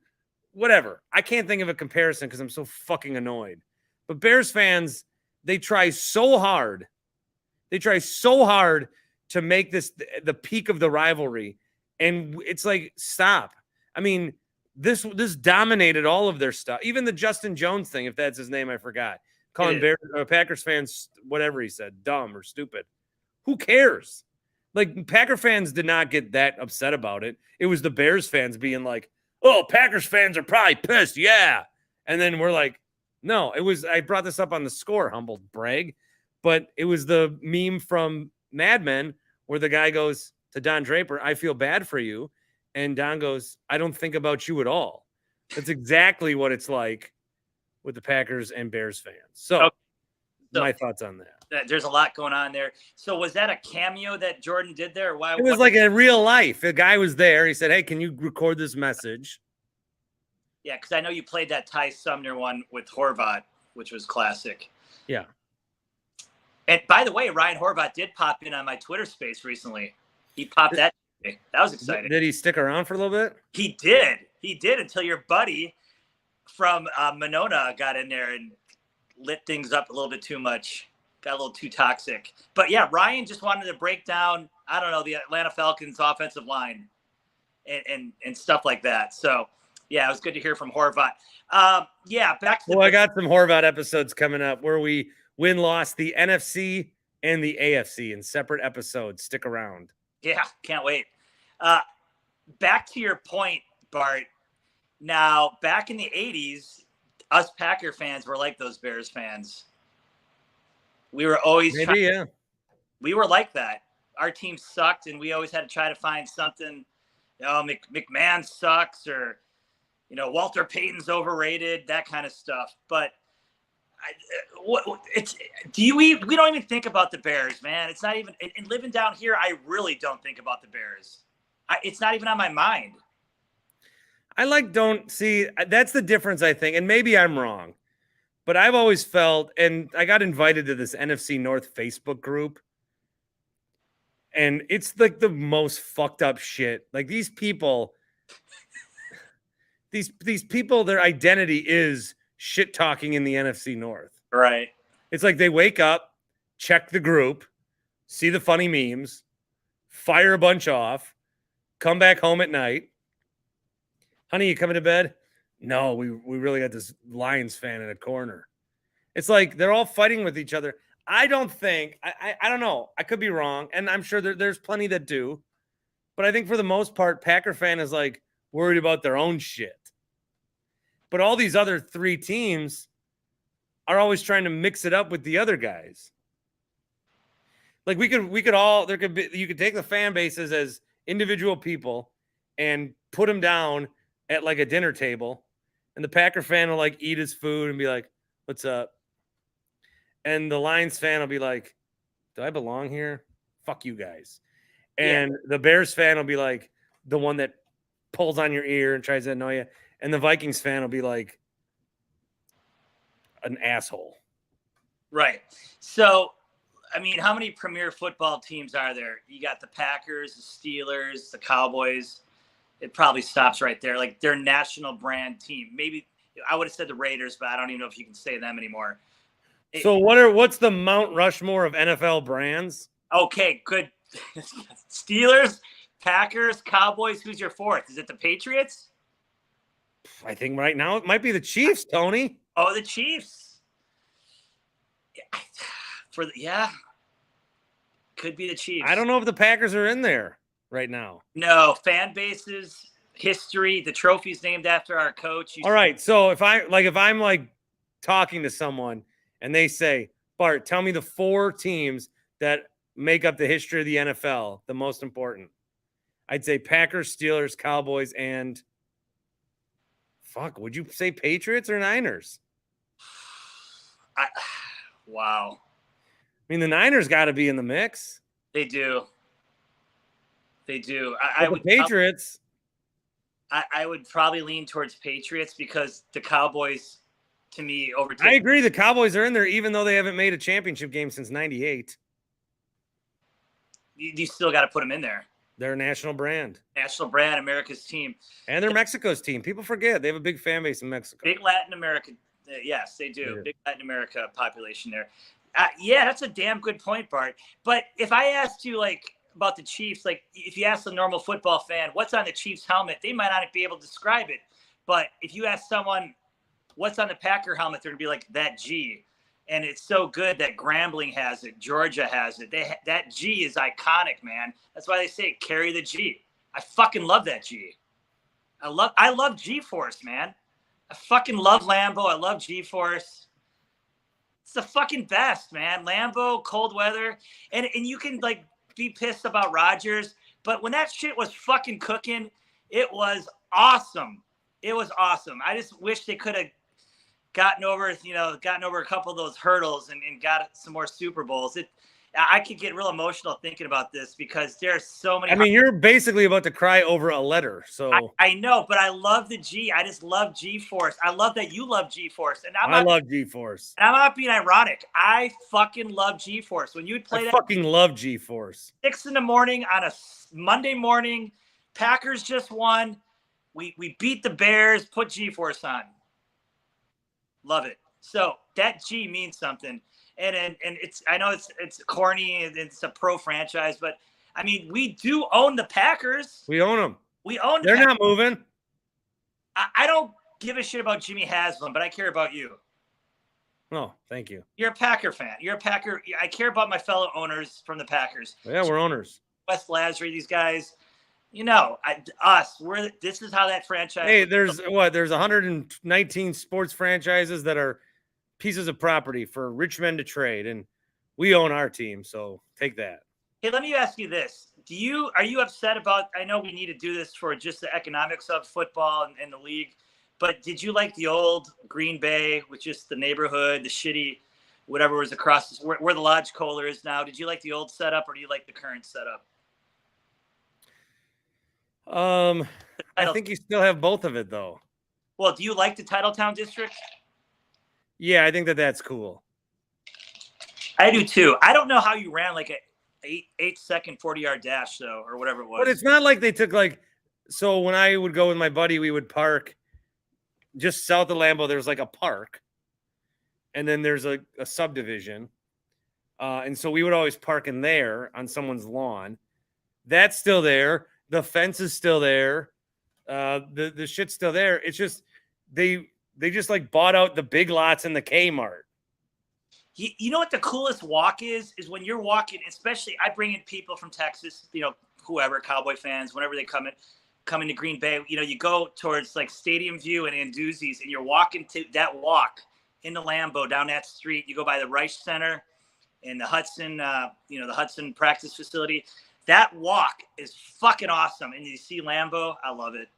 whatever. I can't think of a comparison because I'm so fucking annoyed. But Bears fans, they try so hard. They try so hard to make this the peak of the rivalry. And it's like, stop. This dominated all of their stuff. Even the Justin Jones thing, if that's his name, I forgot. Calling Packers fans, whatever he said, dumb or stupid. Who cares? Like, Packer fans did not get that upset about it. It was the Bears fans being like, oh, Packers fans are probably pissed. Yeah. And then we're like, no, I brought this up on the Score, humble brag. But it was the meme from Mad Men where the guy goes to Don Draper, I feel bad for you. And Don goes, I don't think about you at all. That's exactly what it's like with the Packers and Bears fans. So my thoughts on that. There's a lot going on there. So was that a cameo that Jordan did there? Why? It was like in real life. The guy was there. He said, hey, can you record this message? Yeah, because I know you played that Ty Sumner one with Horvat, which was classic. Yeah. And by the way, Ryan Horvat did pop in on my Twitter space recently. He popped that. That was exciting. Did he stick around for a little bit? He did. He did until your buddy from Monona got in there and lit things up a little bit too much. Got a little too toxic. But yeah, Ryan just wanted to break down, I don't know, the Atlanta Falcons offensive line and stuff like that. So yeah, it was good to hear from Horvat. Yeah, back to the Well, I got some Horvat episodes coming up where we win-loss the NFC and the AFC in separate episodes. Stick around. Yeah, can't wait. Back to your point, Bart. Now, back in the 80s, us Packer fans were like those Bears fans. We were always we were like that. Our team sucked, and we always had to try to find something. McMahon sucks, or Walter Payton's overrated, that kind of stuff. But we don't even think about the Bears, man. It's not even. And living down here, I really don't think about the Bears. It's not even on my mind. Don't see. That's the difference, I think, and maybe I'm wrong. But I've always felt, and I got invited to this NFC North Facebook group, and it's like the most fucked up shit. Like these people, these people, their identity is shit talking in the NFC North. Right. It's like they wake up, check the group, see the funny memes, fire a bunch off, come back home at night. Honey, you coming to bed? No, we really got this Lions fan in a corner. It's like they're all fighting with each other. I don't think, I don't know. I could be wrong. And I'm sure there's plenty that do. But I think for the most part, Packer fan is like worried about their own shit. But all these other three teams are always trying to mix it up with the other guys. Like you could take the fan bases as individual people and put them down at like a dinner table. And the Packer fan will like eat his food and be like, what's up? And the Lions fan will be like, do I belong here? Fuck you guys. And the Bears fan will be like the one that pulls on your ear and tries to annoy you. And the Vikings fan will be like an asshole. Right. So, I mean, how many premier football teams are there? You got the Packers, the Steelers, the Cowboys. It probably stops right there. Like their national brand team. Maybe I would have said the Raiders, but I don't even know if you can say them anymore. So what's the Mount Rushmore of NFL brands? Okay, good. Steelers, Packers, Cowboys. Who's your fourth? Is it the Patriots? I think right now it might be the Chiefs, Tony. Oh, the Chiefs. Could be the Chiefs. I don't know if the Packers are in there right now. No, fan bases, history, the trophy's named after our coach. All right, so if I'm talking to someone and they say, Bart, tell me the four teams that make up the history of the NFL, the most important. I'd say Packers, Steelers, Cowboys, and would you say Patriots or Niners? Wow. I mean, the Niners got to be in the mix. They do. Patriots. I would probably lean towards Patriots because the Cowboys, to me, overtake. I agree. The Cowboys are in there, even though they haven't made a championship game since '98. You still got to put them in there. They're a national brand. National brand, America's team. And they're Mexico's team. People forget. They have a big fan base in Mexico. Big Latin America. Yes, they do. Big Latin America population there. Yeah, that's a damn good point, Bart. But if I asked you, about the Chiefs, if you ask a normal football fan, what's on the Chiefs helmet, they might not be able to describe it. But if you ask someone, what's on the Packer helmet, they're going to be like, that G. And it's so good that Grambling has it. Georgia has it. That G is iconic, man. That's why they say carry the G. I fucking love that G. I love G-Force, man. I fucking love Lambeau. I love G-Force. It's the fucking best, man. Lambeau, cold weather. And you can, be pissed about Rodgers. But when that shit was fucking cooking, it was awesome. It was awesome. I just wish they could have gotten over a couple of those hurdles and got some more Super Bowls. I could get real emotional thinking about this because there's so many. I mean, you're basically about to cry over a letter. So I know, but I love the G. I just love G-Force. I love that you love G-Force. And I love G-Force. And I'm not being ironic. I fucking love G-Force. When you'd play fucking love G-Force. 6 a.m. on a Monday morning, Packers just won. We beat the Bears, put G-Force on. Love it. So that G means something. And I know it's corny and it's a pro franchise, but I mean, we do own the Packers. We own them. We own They're not moving. I don't give a shit about Jimmy Haslam, but I care about you. Oh, thank you. You're a Packer fan. You're a Packer. I care about my fellow owners from the Packers. Yeah, we're owners. Wes Lasry, these guys. This is how that franchise. Hey, there's 119 sports franchises that are pieces of property for rich men to trade, and we own our team, so take that. Hey, let me ask you this. Are you upset about, I know we need to do this for just the economics of football and the league, but did you like the old Green Bay with just the neighborhood, the shitty, whatever was across, where the Lodge Kohler is now? Did you like the old setup or do you like the current setup? I think you still have both of it, though. Well, do you like the Titletown district? Yeah, I think that's cool. I do too. I don't know how you ran like a 8-second 40-yard dash though, or whatever it was. But it's not like they took so when I would go with my buddy, we would park just south of Lambeau. There's like a park, and then there's a subdivision, and so we would always park in there on someone's lawn. That's still there. The fence is still there. The shit's still there. It's just they just bought out the big lots in the Kmart. You know what the coolest walk is when you're walking, especially I bring in people from Texas, whoever, Cowboy fans, whenever they come into Green Bay, you go towards like Stadium View and Anduzzi's and you're walking to that walk into Lambeau down that street. You go by the Reich Center and the Hudson, the Hudson practice facility. That walk is fucking awesome. And you see Lambeau, I love it.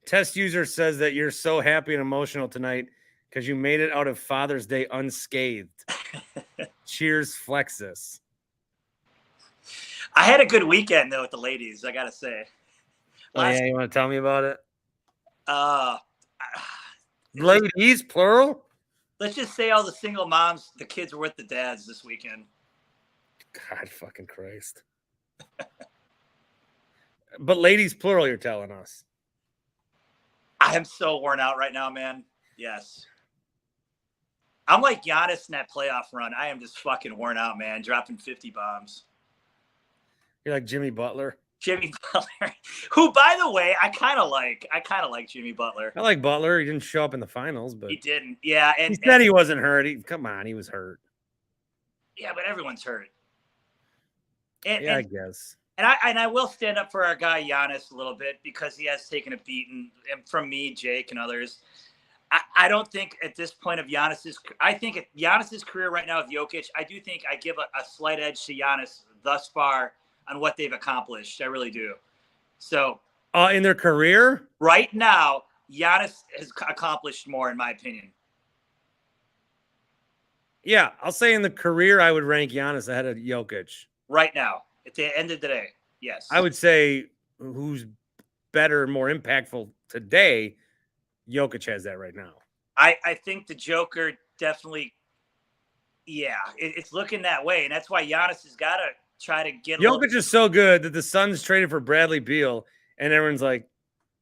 Test user says that you're so happy and emotional tonight because you made it out of Father's Day unscathed. Cheers, Flexus. I had a good weekend, though, with the ladies, I got to say. You want to tell me about it? Ladies, plural? Let's just say all the single moms, the kids were with the dads this weekend. God fucking Christ. But ladies, plural, you're telling us. I am so worn out right now, man. Yes. I'm like Giannis in that playoff run. I am just fucking worn out, man. Dropping 50 bombs. You're like Jimmy Butler. Jimmy Butler, who, by the way, I kind of like Jimmy Butler. I like Butler. He didn't show up in the finals, but he didn't. Yeah, and he said he wasn't hurt. Come on, he was hurt. Yeah, but everyone's hurt. I guess. And I will stand up for our guy Giannis a little bit because he has taken a beating from me, Jake, and others. I don't think at this point of Giannis's career right now with Jokic, I do think I give a slight edge to Giannis thus far on what they've accomplished. I really do. So in their career? Right now, Giannis has accomplished more, in my opinion. Yeah, I'll say in the career, I would rank Giannis ahead of Jokic. Right now, at the end of the day, yes. I would say who's better, more impactful today, Jokic has that right now. I think the Joker definitely, it's looking that way. And that's why Giannis has got to try to get Jokic is so good that the Suns traded for Bradley Beal, and everyone's like,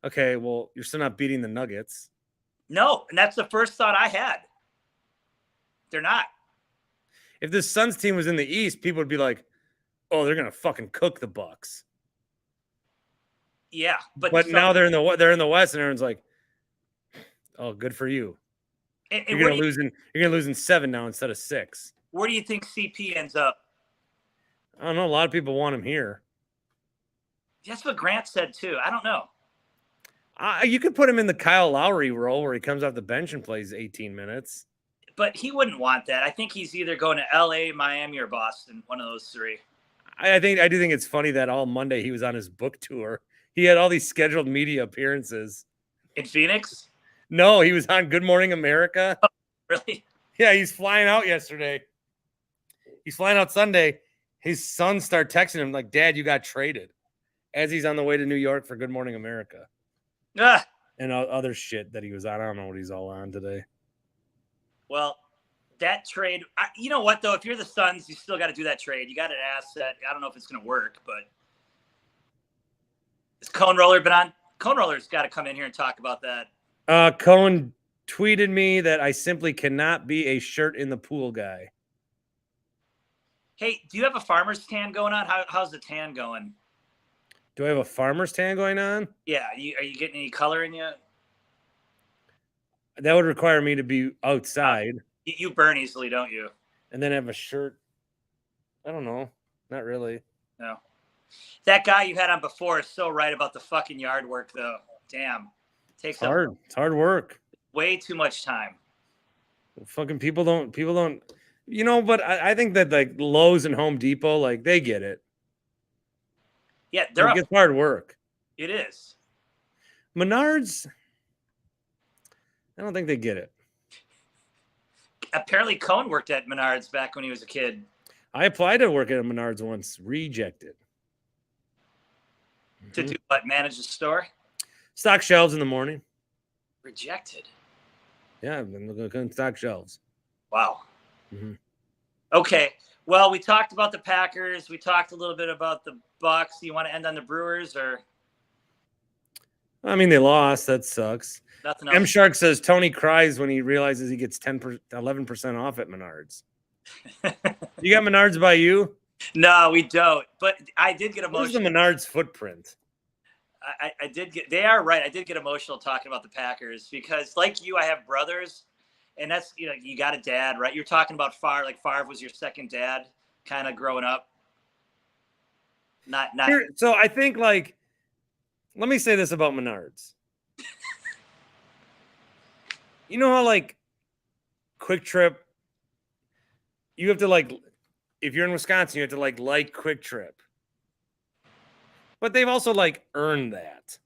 okay, well, you're still not beating the Nuggets. No, and that's the first thought I had. They're not. If the Suns team was in the East, people would be like, oh, they're going to fucking cook the Bucks. Yeah, but now they're in the West, and everyone's like, oh, good for you. You're going to lose in 7 now instead of 6. Where do you think CP ends up? I don't know. A lot of people want him here. That's what Grant said too. I don't know. You could put him in the Kyle Lowry role where he comes off the bench and plays 18 minutes. But he wouldn't want that. I think he's either going to LA, Miami, or Boston. One of those 3. I do think it's funny that all Monday he was on his book tour. He had all these scheduled media appearances. In Phoenix? No, he was on Good Morning America. Oh, really? Yeah, he's flying out yesterday. He's flying out Sunday. His sons start texting him like, Dad, you got traded. As he's on the way to New York for Good Morning America. And other shit that he was on. I don't know what he's all on today. Well, that trade, you know what, though? If you're the Suns, you still got to do that trade. You got an asset. I don't know if it's going to work, but has Cone Roller been on? Cone Roller's got to come in here and talk about that. Cone tweeted me that I simply cannot be a shirt in the pool guy. Hey, do you have a farmer's tan going on? How's the tan going? Do I have a farmer's tan going on? Yeah, are you getting any color in you? That would require me to be outside. You burn easily, don't you? And then have a shirt. I don't know. Not really. No. That guy you had on before is so right about the fucking yard work, though. Damn. It's hard. It's hard work. Way too much time. Fucking people don't, but I think that like Lowe's and Home Depot, like they get it. Yeah, it's hard work. It is. Menards, I don't think they get it. Apparently, Cohn worked at Menards back when he was a kid. I applied to work at a Menards once, rejected. To do what? Manage the store? Stock shelves in the morning. Rejected. Yeah, I've been looking at stock shelves. Wow. Mm-hmm. Okay. Well, we talked about the Packers. We talked a little bit about the Bucks. Do you want to end on the Brewers or? I mean, they lost. That sucks. Nothing else. M Shark says Tony cries when he realizes he gets 11% off at Menards. You got Menards by you? No, we don't. But I did get emotional. What's the Menards footprint? I did get. They are right. I did get emotional talking about the Packers because, like you, I have brothers, and that's you got a dad, right? You're talking about Favre. Like Favre was your second dad, kind of growing up. Not. So I think let me say this about Menards. You know how Quick Trip, you have to if you're in Wisconsin, you have to like Quick Trip. But they've also earned that.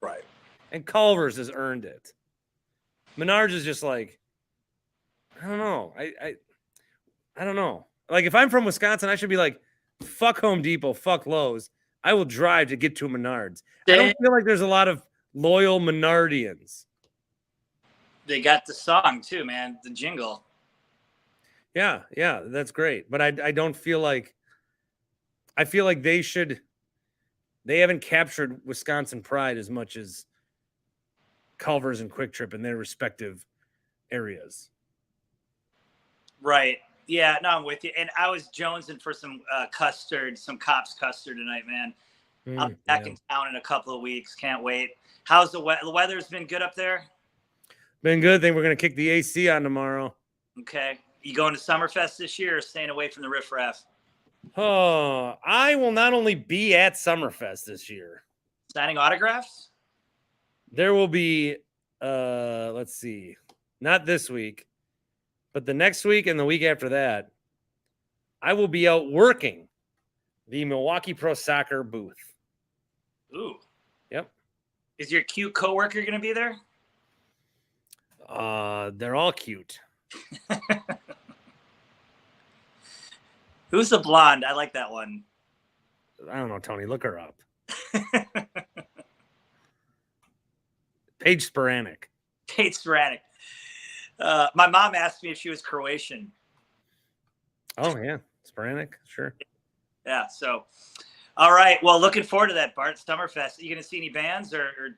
Right. And Culver's has earned it. Menards is just I don't know. I don't know. If I'm from Wisconsin, I should be fuck Home Depot, fuck Lowe's. I will drive to get to Menards. I don't feel like there's a lot of loyal Menardians. They got the song too, man. The jingle. Yeah, that's great. But I don't feel I feel like they haven't captured Wisconsin pride as much as Culver's and Quick Trip in their respective areas. Right. Yeah, no, I'm with you. And I was jonesing for some custard, some Cops custard tonight, man. I'll be back in town in a couple of weeks. Can't wait. How's the weather? The weather's been good up there? Been good. Think we're going to kick the AC on tomorrow. Okay. You going to Summerfest this year or staying away from the riffraff? Oh, I will not only be at Summerfest this year. Signing autographs? There will be, let's see, not this week, but the next week and the week after that, I will be out working the Milwaukee Pro Soccer booth. Ooh. Yep. Is your cute coworker going to be there? They're all cute. Who's the blonde? I like that one. I don't know, Tony. Look her up. Paige Sporanic. Paige Sporanic. My mom asked me if she was Croatian. Oh, yeah. Sporanic. Sure. Yeah. So, all right. Well, looking forward to that, Bart. Summerfest. Are you going to see any bands or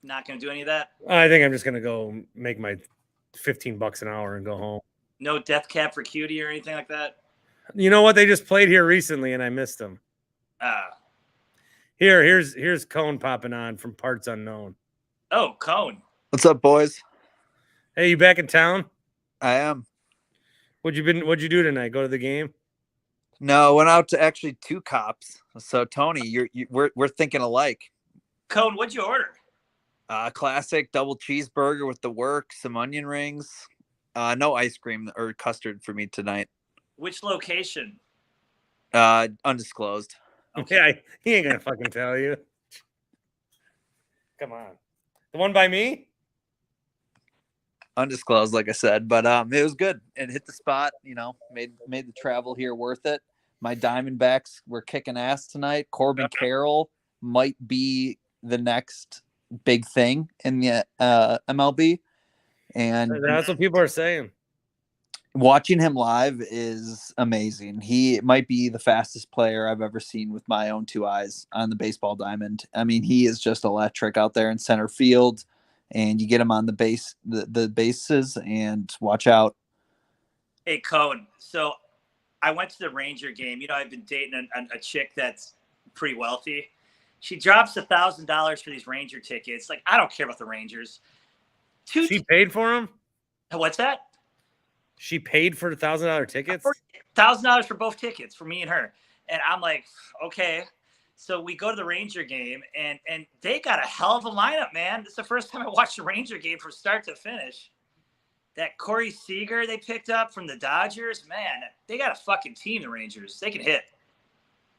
not going to do any of that? I think I'm just going to go make my $15 an hour and go home. No Death Cab for Cutie or anything like that? You know what? They just played here recently, and I missed them. Here's Cone popping on from Parts Unknown. Oh, Cone. What's up, boys? Hey, you back in town? I am. What'd you do tonight? Go to the game? No, I went out to actually 2 Cops. So Tony, we're thinking alike. Cone, what'd you order? Classic double cheeseburger with the work, some onion rings. No ice cream or custard for me tonight. Which location? Undisclosed. Okay. Yeah, he ain't gonna fucking tell you. Come on. The one by me? Undisclosed, like I said, but it was good and hit the spot. Made the travel here worth it. My Diamondbacks were kicking ass tonight. Corbin Carroll might be the next big thing in the MLB, and That's what people are saying. Watching him live is amazing. He might be the fastest player I've ever seen with my own 2 eyes on the baseball diamond. I mean, he is just electric out there in center field. and you get them on the bases, and watch out. Hey, Cone. So I went to the Ranger game. I've been dating a chick that's pretty wealthy. She drops $1,000 for these Ranger tickets. Like, I don't care about the Rangers. She paid for them? What's that? She paid for $1,000 tickets? $1,000 for both tickets for me and her. And I'm like, okay. So we go to the Ranger game, and they got a hell of a lineup, man. It's the first time I watched a Ranger game from start to finish. That Corey Seager they picked up from the Dodgers, man, they got a fucking team, the Rangers. They can hit.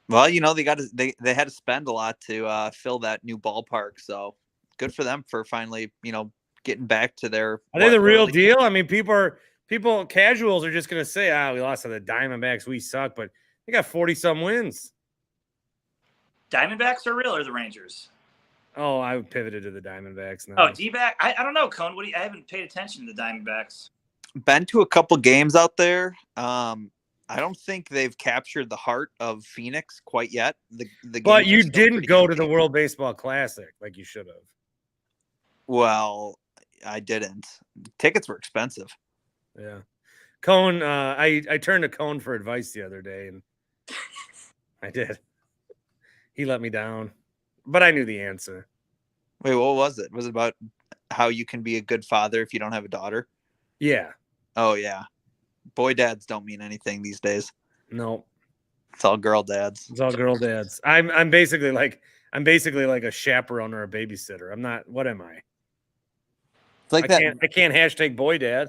Well, they had to spend a lot to fill that new ballpark. So good for them for finally, getting back to their. Are they the real deal? I mean, casuals are just going to say, we lost to the Diamondbacks. We suck, but they got 40-some wins. Diamondbacks are real or the Rangers? Oh, I pivoted to the Diamondbacks now. Oh, D-back? I don't know, Cone. I haven't paid attention to the Diamondbacks. Been to a couple games out there. I don't think they've captured the heart of Phoenix quite yet. But you didn't go to the World Baseball Classic like you should have. Well, I didn't. Tickets were expensive. Yeah. Cone, I turned to Cone for advice the other day, and I did. He let me down, but I knew the answer. Wait, what was it? Was it about how you can be a good father if you don't have a daughter? Yeah. Oh, yeah. Boy dads don't mean anything these days. No. It's all girl dads. It's all girl dads. I'm basically like a chaperone or a babysitter. I'm not. What am I? It's like I can't hashtag boy dad.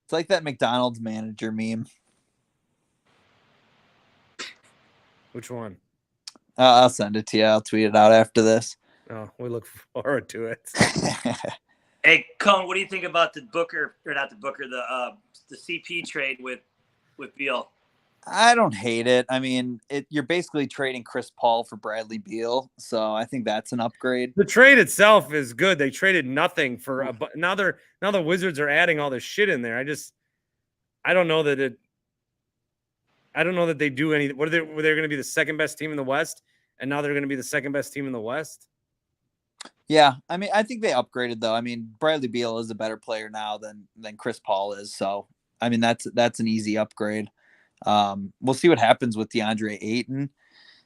It's like that McDonald's manager meme. Which one? I'll send it to you. I'll tweet it out after this. Oh, we look forward to it. Hey, Cone, what do you think about the CP trade with Beal? I don't hate it. I mean, you're basically trading Chris Paul for Bradley Beal, so I think that's an upgrade. The trade itself is good. They traded nothing for now the Wizards are adding all this shit in there. I don't know that they do anything. Were they going to be the second best team in the West, and now they're going to be the second best team in the West? Yeah, I mean, I think they upgraded though. I mean, Bradley Beal is a better player now than Chris Paul is. So, I mean, that's an easy upgrade. We'll see what happens with DeAndre Ayton.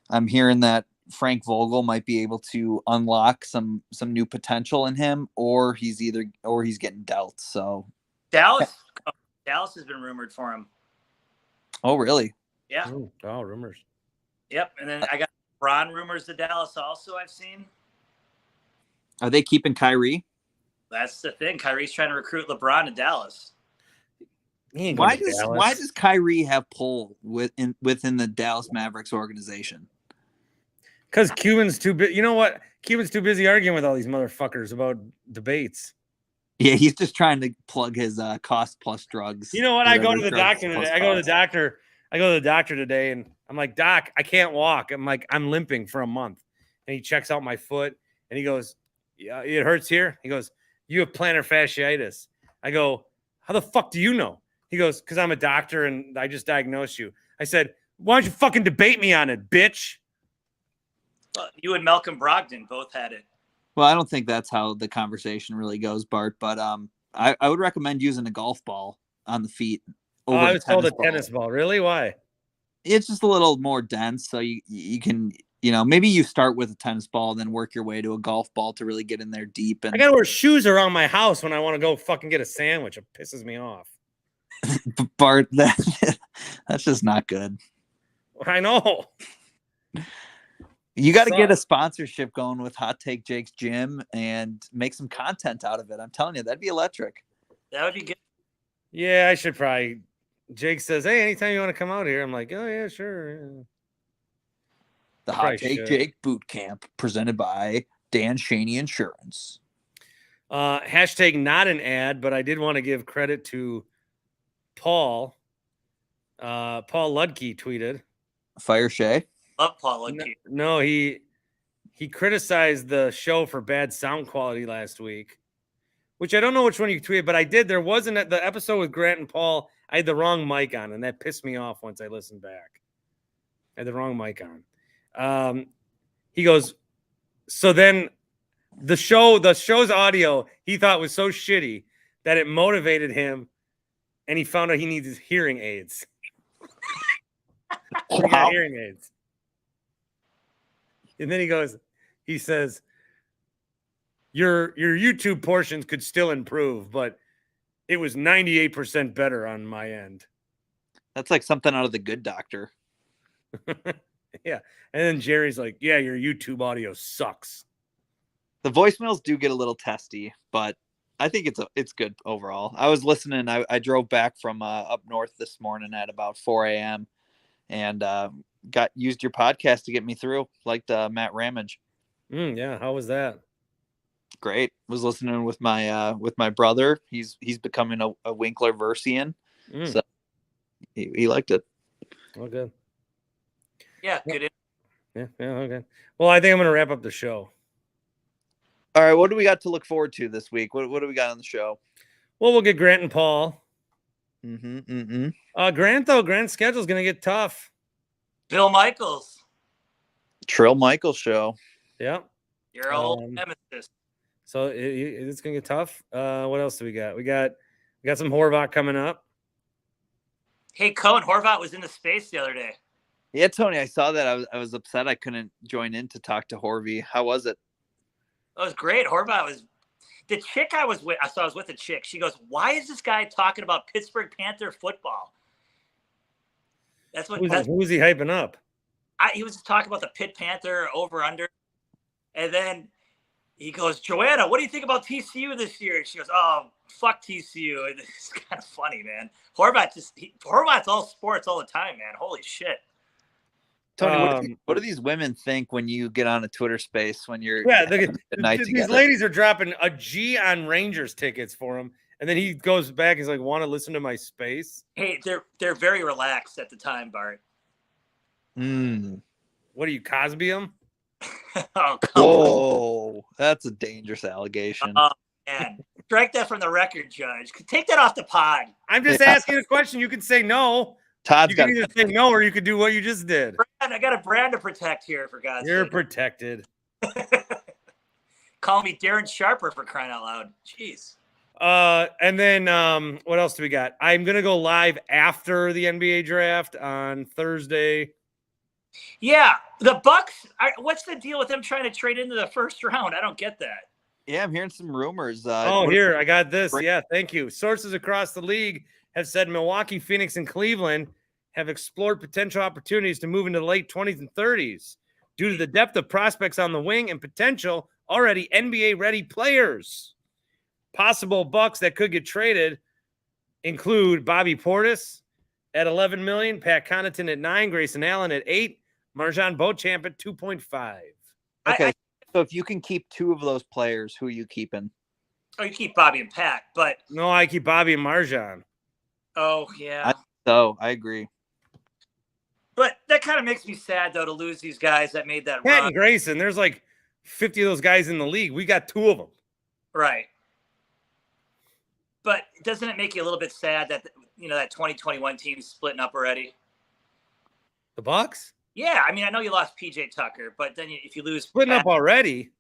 I'm hearing that Frank Vogel might be able to unlock some new potential in him, or he's getting dealt. So Dallas has been rumored for him. Oh, really? Yeah. Oh, rumors. Yep. And then I got LeBron rumors to Dallas also I've seen. Are they keeping Kyrie? That's the thing. Kyrie's trying to recruit LeBron to Dallas. Why does Kyrie have pull within the Dallas Mavericks organization? Because Cuban's too busy. You know what? Cuban's too busy arguing with all these motherfuckers about debates. Yeah, he's just trying to plug his cost plus drugs. You know what? I go to the doctor today. I go to the doctor today, and I'm like, Doc, I can't walk. I'm like, I'm limping for a month. And he checks out my foot, and he goes, yeah, it hurts here. He goes, you have plantar fasciitis. I go, how the fuck do you know? He goes, because I'm a doctor and I just diagnosed you. I said, why don't you fucking debate me on it, bitch? Well, you and Malcolm Brogdon both had it. Well, I don't think that's how the conversation really goes, Bart. But I would recommend using a golf ball on the feet. I was told a tennis ball. Really? Why? It's just a little more dense, so you can, maybe you start with a tennis ball and then work your way to a golf ball to really get in there deep. And I gotta wear shoes around my house when I want to go fucking get a sandwich. It pisses me off. Bart, that's just not good. I know. You got to get a sponsorship going with Hot Take Jake's Gym and make some content out of it. I'm telling you, that'd be electric. That would be good. Yeah, I should probably. Jake says, hey, anytime you want to come out here, I'm like, oh, yeah, sure. Yeah. The Hot Take Jake Boot Camp presented by Dan Schani Insurance. Hashtag not an ad, but I did want to give credit to Paul. Paul Ludke tweeted. Fire Shay. Love Paul Ludke. No, he criticized the show for bad sound quality last week, which I don't know which one you tweeted, but I did. There wasn't the episode with Grant and Paul. I had the wrong mic on, and that pissed me off once I listened back. I had the wrong mic on. He goes, so then The show's audio he thought was so shitty that it motivated him, and he found out he needs his hearing aids. He got hearing aids. And then he says, your YouTube portions could still improve, but it was 98% better on my end. That's like something out of The Good Doctor. Yeah. And then Jerry's like, yeah, your YouTube audio sucks. The voicemails do get a little testy, but I think it's good overall. I was listening. I drove back from up north this morning at about 4 a.m. and used your podcast to get me through. Liked Matt Ramage. Yeah, how was that? Great. Was listening with my brother. He's becoming a Winkler Versian, so he liked it. Oh, good. Yeah, good. Yeah, okay. Well, I think I'm going to wrap up the show. All right, what do we got to look forward to this week? What do we got on the show? Well, we'll get Grant and Paul. Grant's schedule is going to get tough. Bill Michaels. Trill Michaels show. Yeah. Your old nemesis. So it's going to get tough. What else do we got? We got some Horvath coming up. Hey, Cohen, Horvath was in the space the other day. Yeah, Tony, I saw that. I was upset I couldn't join in to talk to Horvey. How was it? It was great. Horvath was the chick I was with. I was with a chick. She goes, "Why is this guy talking about Pittsburgh Panther football?" That's what. Who was he hyping up? He was just talking about the Pitt Panther over under, and then he goes, "Joanna, what do you think about TCU this year?" And she goes, "Oh, fuck TCU." And it's kind of funny, man. Horvath's all sports all the time, man. Holy shit. Tony, what do these women think when you get on a Twitter space when you're these ladies are dropping a G on Rangers tickets for him, and then he goes back. He's like, "Want to listen to my space?" Hey, they're very relaxed at the time, Bart. What are you, Cosby him? Whoa, that's a dangerous allegation. Oh man, strike that from the record, Judge. Take that off the pod. I'm just asking a question. You can say no. Todd's you can either say no or you could do what you just did. Brand, I got a brand to protect here, for God's sake. You're protected. Call me Darren Sharper for crying out loud. Jeez. And then what else do we got? I'm gonna go live after the NBA draft on Thursday. Yeah, the Bucks. What's the deal with them trying to trade into the first round? I don't get that. Yeah, I'm hearing some rumors. Here, I got this. Yeah, thank you. Sources across the league have said Milwaukee, Phoenix, and Cleveland have explored potential opportunities to move into the late 20s and 30s due to the depth of prospects on the wing and potential already NBA-ready players. Possible Bucks that could get traded include Bobby Portis at $11 million, Pat Connaughton at $9 million, Grayson Allen at $8 million, Marjan Beauchamp at $2.5 million. Okay, so if you can keep two of those players, who are you keeping? Oh, you keep Bobby and Pat, but no, I keep Bobby and Marjan. Oh yeah. I agree. But that kind of makes me sad though to lose these guys that made that Pat run. And Grayson, there's like 50 of those guys in the league. We got two of them. Right. But doesn't it make you a little bit sad that that 2021 team's splitting up already? The Bucks? Yeah, I mean I know you lost PJ Tucker, but then if you lose splitting up already.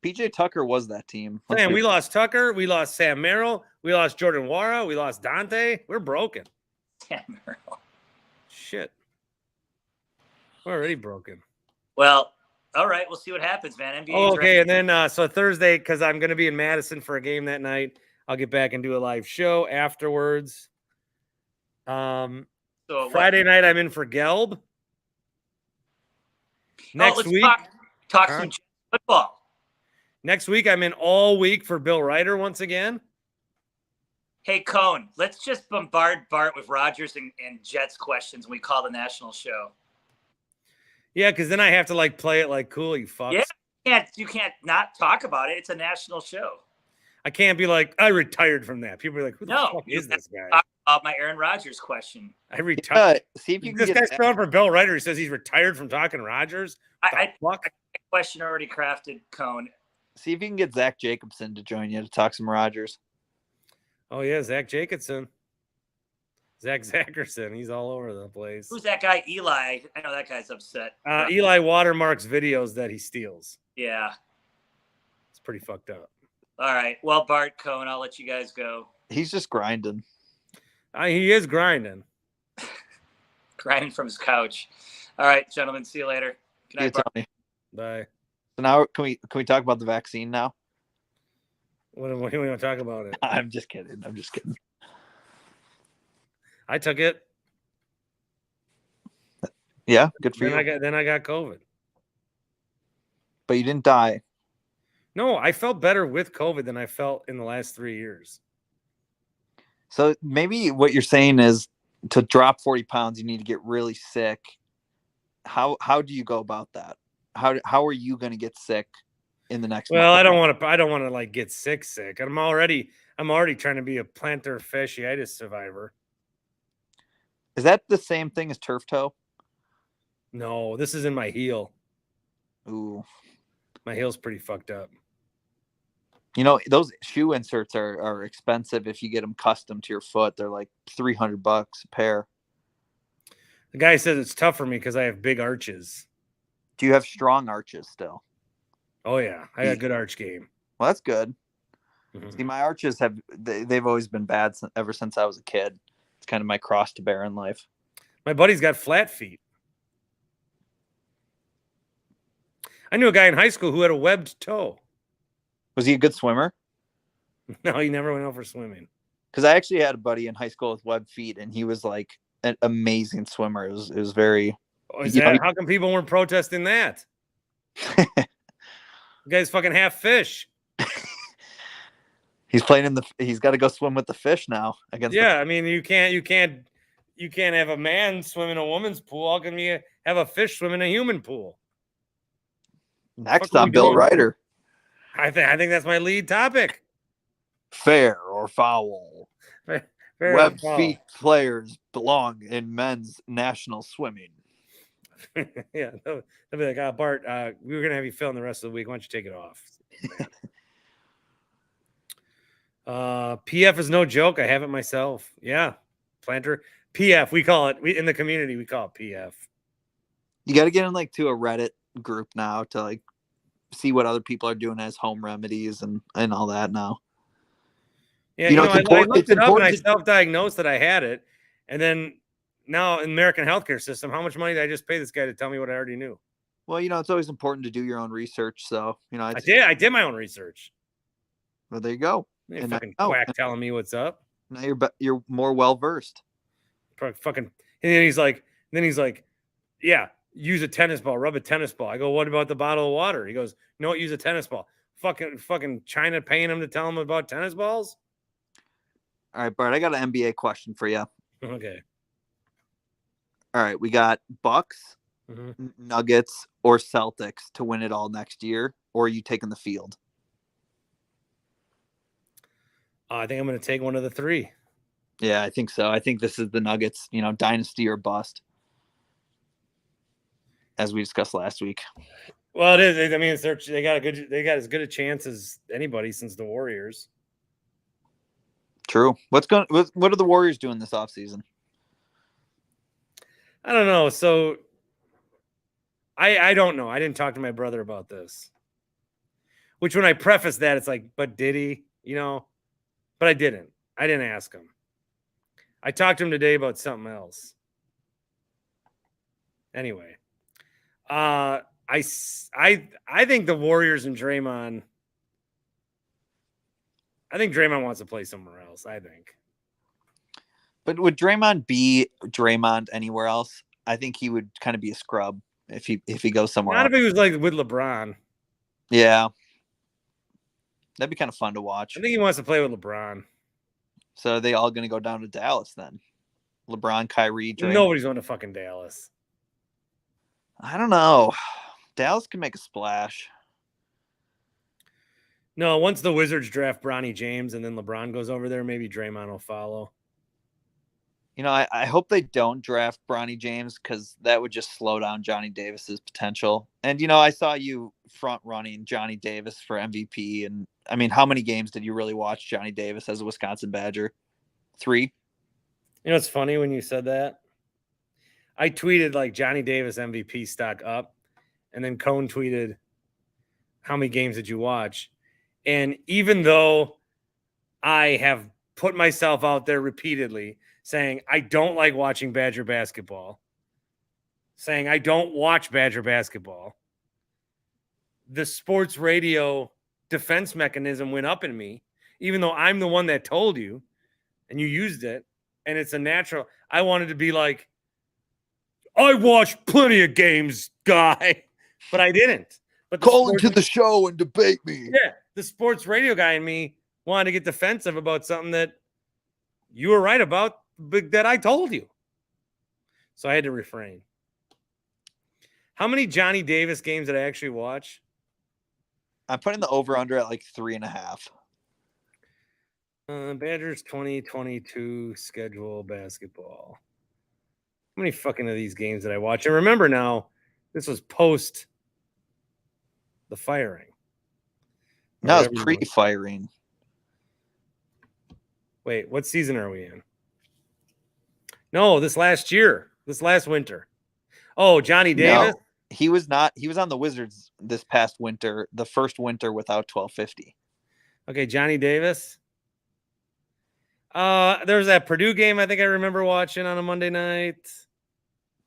PJ Tucker was that team. Man, we lost Tucker. We lost Sam Merrill. We lost Jordan Wara. We lost Dante. We're broken. Sam Merrill. Shit. We're already broken. Well, all right. We'll see what happens, man. NBA. Okay, and then so Thursday, because I'm going to be in Madison for a game that night, I'll get back and do a live show afterwards. So Friday night, I'm in for Gelb. Next week. Talk some football. Next week, I'm in all week for Bill Ryder once again. Hey, Cone, let's just bombard Bart with Rogers and Jets questions when we call the national show. Yeah, because then I have to play it like cool, you fucks. Yeah, you can't not talk about it. It's a national show. I can't be like, I retired from that. People are like, who the fuck is this guy? Talk about my Aaron Rodgers question. I retired. See if you can this guy's spelling for Bill Ryder. He says he's retired from talking Rodgers. I question already crafted, Cone. See if you can get Zach Jacobson to join you to talk some Rodgers. Oh, yeah, Zach Jacobson. Zach Zackerson. He's all over the place. Who's that guy, Eli? I know that guy's upset. Eli watermarks videos that he steals. Yeah. It's pretty fucked up. All right. Well, Bart, Cohen, I'll let you guys go. He's just grinding. He is grinding. Grinding from his couch. All right, gentlemen. See you later. Good night, Bart. Tony. Bye. So now can we talk about the vaccine now? What do we want to talk about it? I'm just kidding. I took it. Yeah, good for Then you. I got COVID. But you didn't die. No, I felt better with COVID than I felt in the last 3 years. So maybe what you're saying is to drop 40 pounds, you need to get really sick. How do you go about that? How are you going to get sick in the next Well, month? I don't want to like get sick. I'm already trying to be a plantar fasciitis survivor. Is that the same thing as turf toe? No, this is in my heel. Ooh. My heel's pretty fucked up. You know, those shoe inserts are expensive if you get them custom to your foot. They're like $300 a pair. The guy says it's tough for me because I have big arches. Do you have strong arches still? Oh yeah, I got good arch game. Well, that's good. Mhm. See, my arches they've always been bad ever since I was a kid. It's kind of my cross to bear in life. My buddy's got flat feet. I knew a guy in high school who had a webbed toe. Was he a good swimmer? No, he never went out for swimming. Because I actually had a buddy in high school with webbed feet, and he was like an amazing swimmer. It was very. Oh, is that how come people weren't protesting that? The guy's fucking half fish. He's playing he's got to go swim with the fish now against. Yeah, I mean you can't have a man swim in a woman's pool. How come you have a fish swim in a human pool? Next What are on we Bill doing? Ryder. I think that's my lead topic. Fair or foul. Fair Web enough. feet players belong in men's national swimming. Yeah, they'll be like, Bart, we were gonna have you film the rest of the week. Why don't you take it off? PF is no joke. I have it myself. Yeah, planter PF. We call it. In the community we call it PF. You got to get in like to a Reddit group now to like see what other people are doing as home remedies and all that now. Yeah, You know, I looked it up and I to- self-diagnosed that I had it, and then now in the American healthcare system, how much money did I just pay this guy to tell me what I already knew? Well, you know, it's always important to do your own research. So, you know, I did my own research. Well, there you go. You And fucking now- quack telling me what's up. Now you're more well versed. Fucking, and then he's like, yeah, use a tennis ball, rub a tennis ball. I go, what about the bottle of water? He goes, no, use a tennis ball. Fucking China paying him to tell him about tennis balls. All right, Bart, I got an NBA question for you. Okay. All right, we got Bucks, Mhm. Nuggets, or Celtics to win it all next year, or are you taking the field? I think I'm going to take one of the three. Yeah, I think so. I think this is the Nuggets, you know, dynasty or bust, as we discussed last week. Well, it is. I mean, they got as good a chance as anybody since the Warriors. True. What are the Warriors doing this offseason? I don't know. So I don't know. I didn't talk to my brother about this. Which when I preface that, it's like, but did he? You know? But I didn't. I didn't ask him. I talked to him today about something else. Anyway. I think the Warriors and Draymond. I think Draymond wants to play somewhere else, I think. But would Draymond be Draymond anywhere else? I think he would kind of be a scrub if he goes somewhere Not else. if he was like with LeBron. Yeah. That'd be kind of fun to watch. I think he wants to play with LeBron. So are they all going to go down to Dallas then? LeBron, Kyrie, Draymond. Nobody's going to fucking Dallas. I don't know. Dallas can make a splash. No, once the Wizards draft Bronny James and then LeBron goes over there, maybe Draymond will follow. You know, I hope they don't draft Bronny James because that would just slow down Johnny Davis's potential. And, you know, I saw you front running Johnny Davis for MVP. And, I mean, how many games did you really watch Johnny Davis as a Wisconsin Badger? 3? You know, it's funny when you said that. I tweeted like Johnny Davis MVP stock up. And then Cone tweeted, how many games did you watch? And even though I have put myself out there repeatedly saying I don't like watching Badger basketball, saying I don't watch Badger basketball, the sports radio defense mechanism went up in me, even though I'm the one that told you and you used it. And it's a natural. I wanted to be like, I watched plenty of games, guy, but I didn't. But Call into the show and debate me. Yeah, the sports radio guy in me wanted to get defensive about something that you were right about, but that I told you. So I had to refrain. How many Johnny Davis games did I actually watch? I'm putting the over-under at like 3.5. Badgers 2022 schedule basketball. How many fucking of these games did I watch? And remember now, this was post the firing. No, it's pre-firing. Wait, what season are we in? No, this last year. This last winter. Oh, Johnny Davis? No, he was not. He was on the Wizards this past winter, the first winter without 1250. Okay, Johnny Davis. There was that Purdue game I think I remember watching on a Monday night.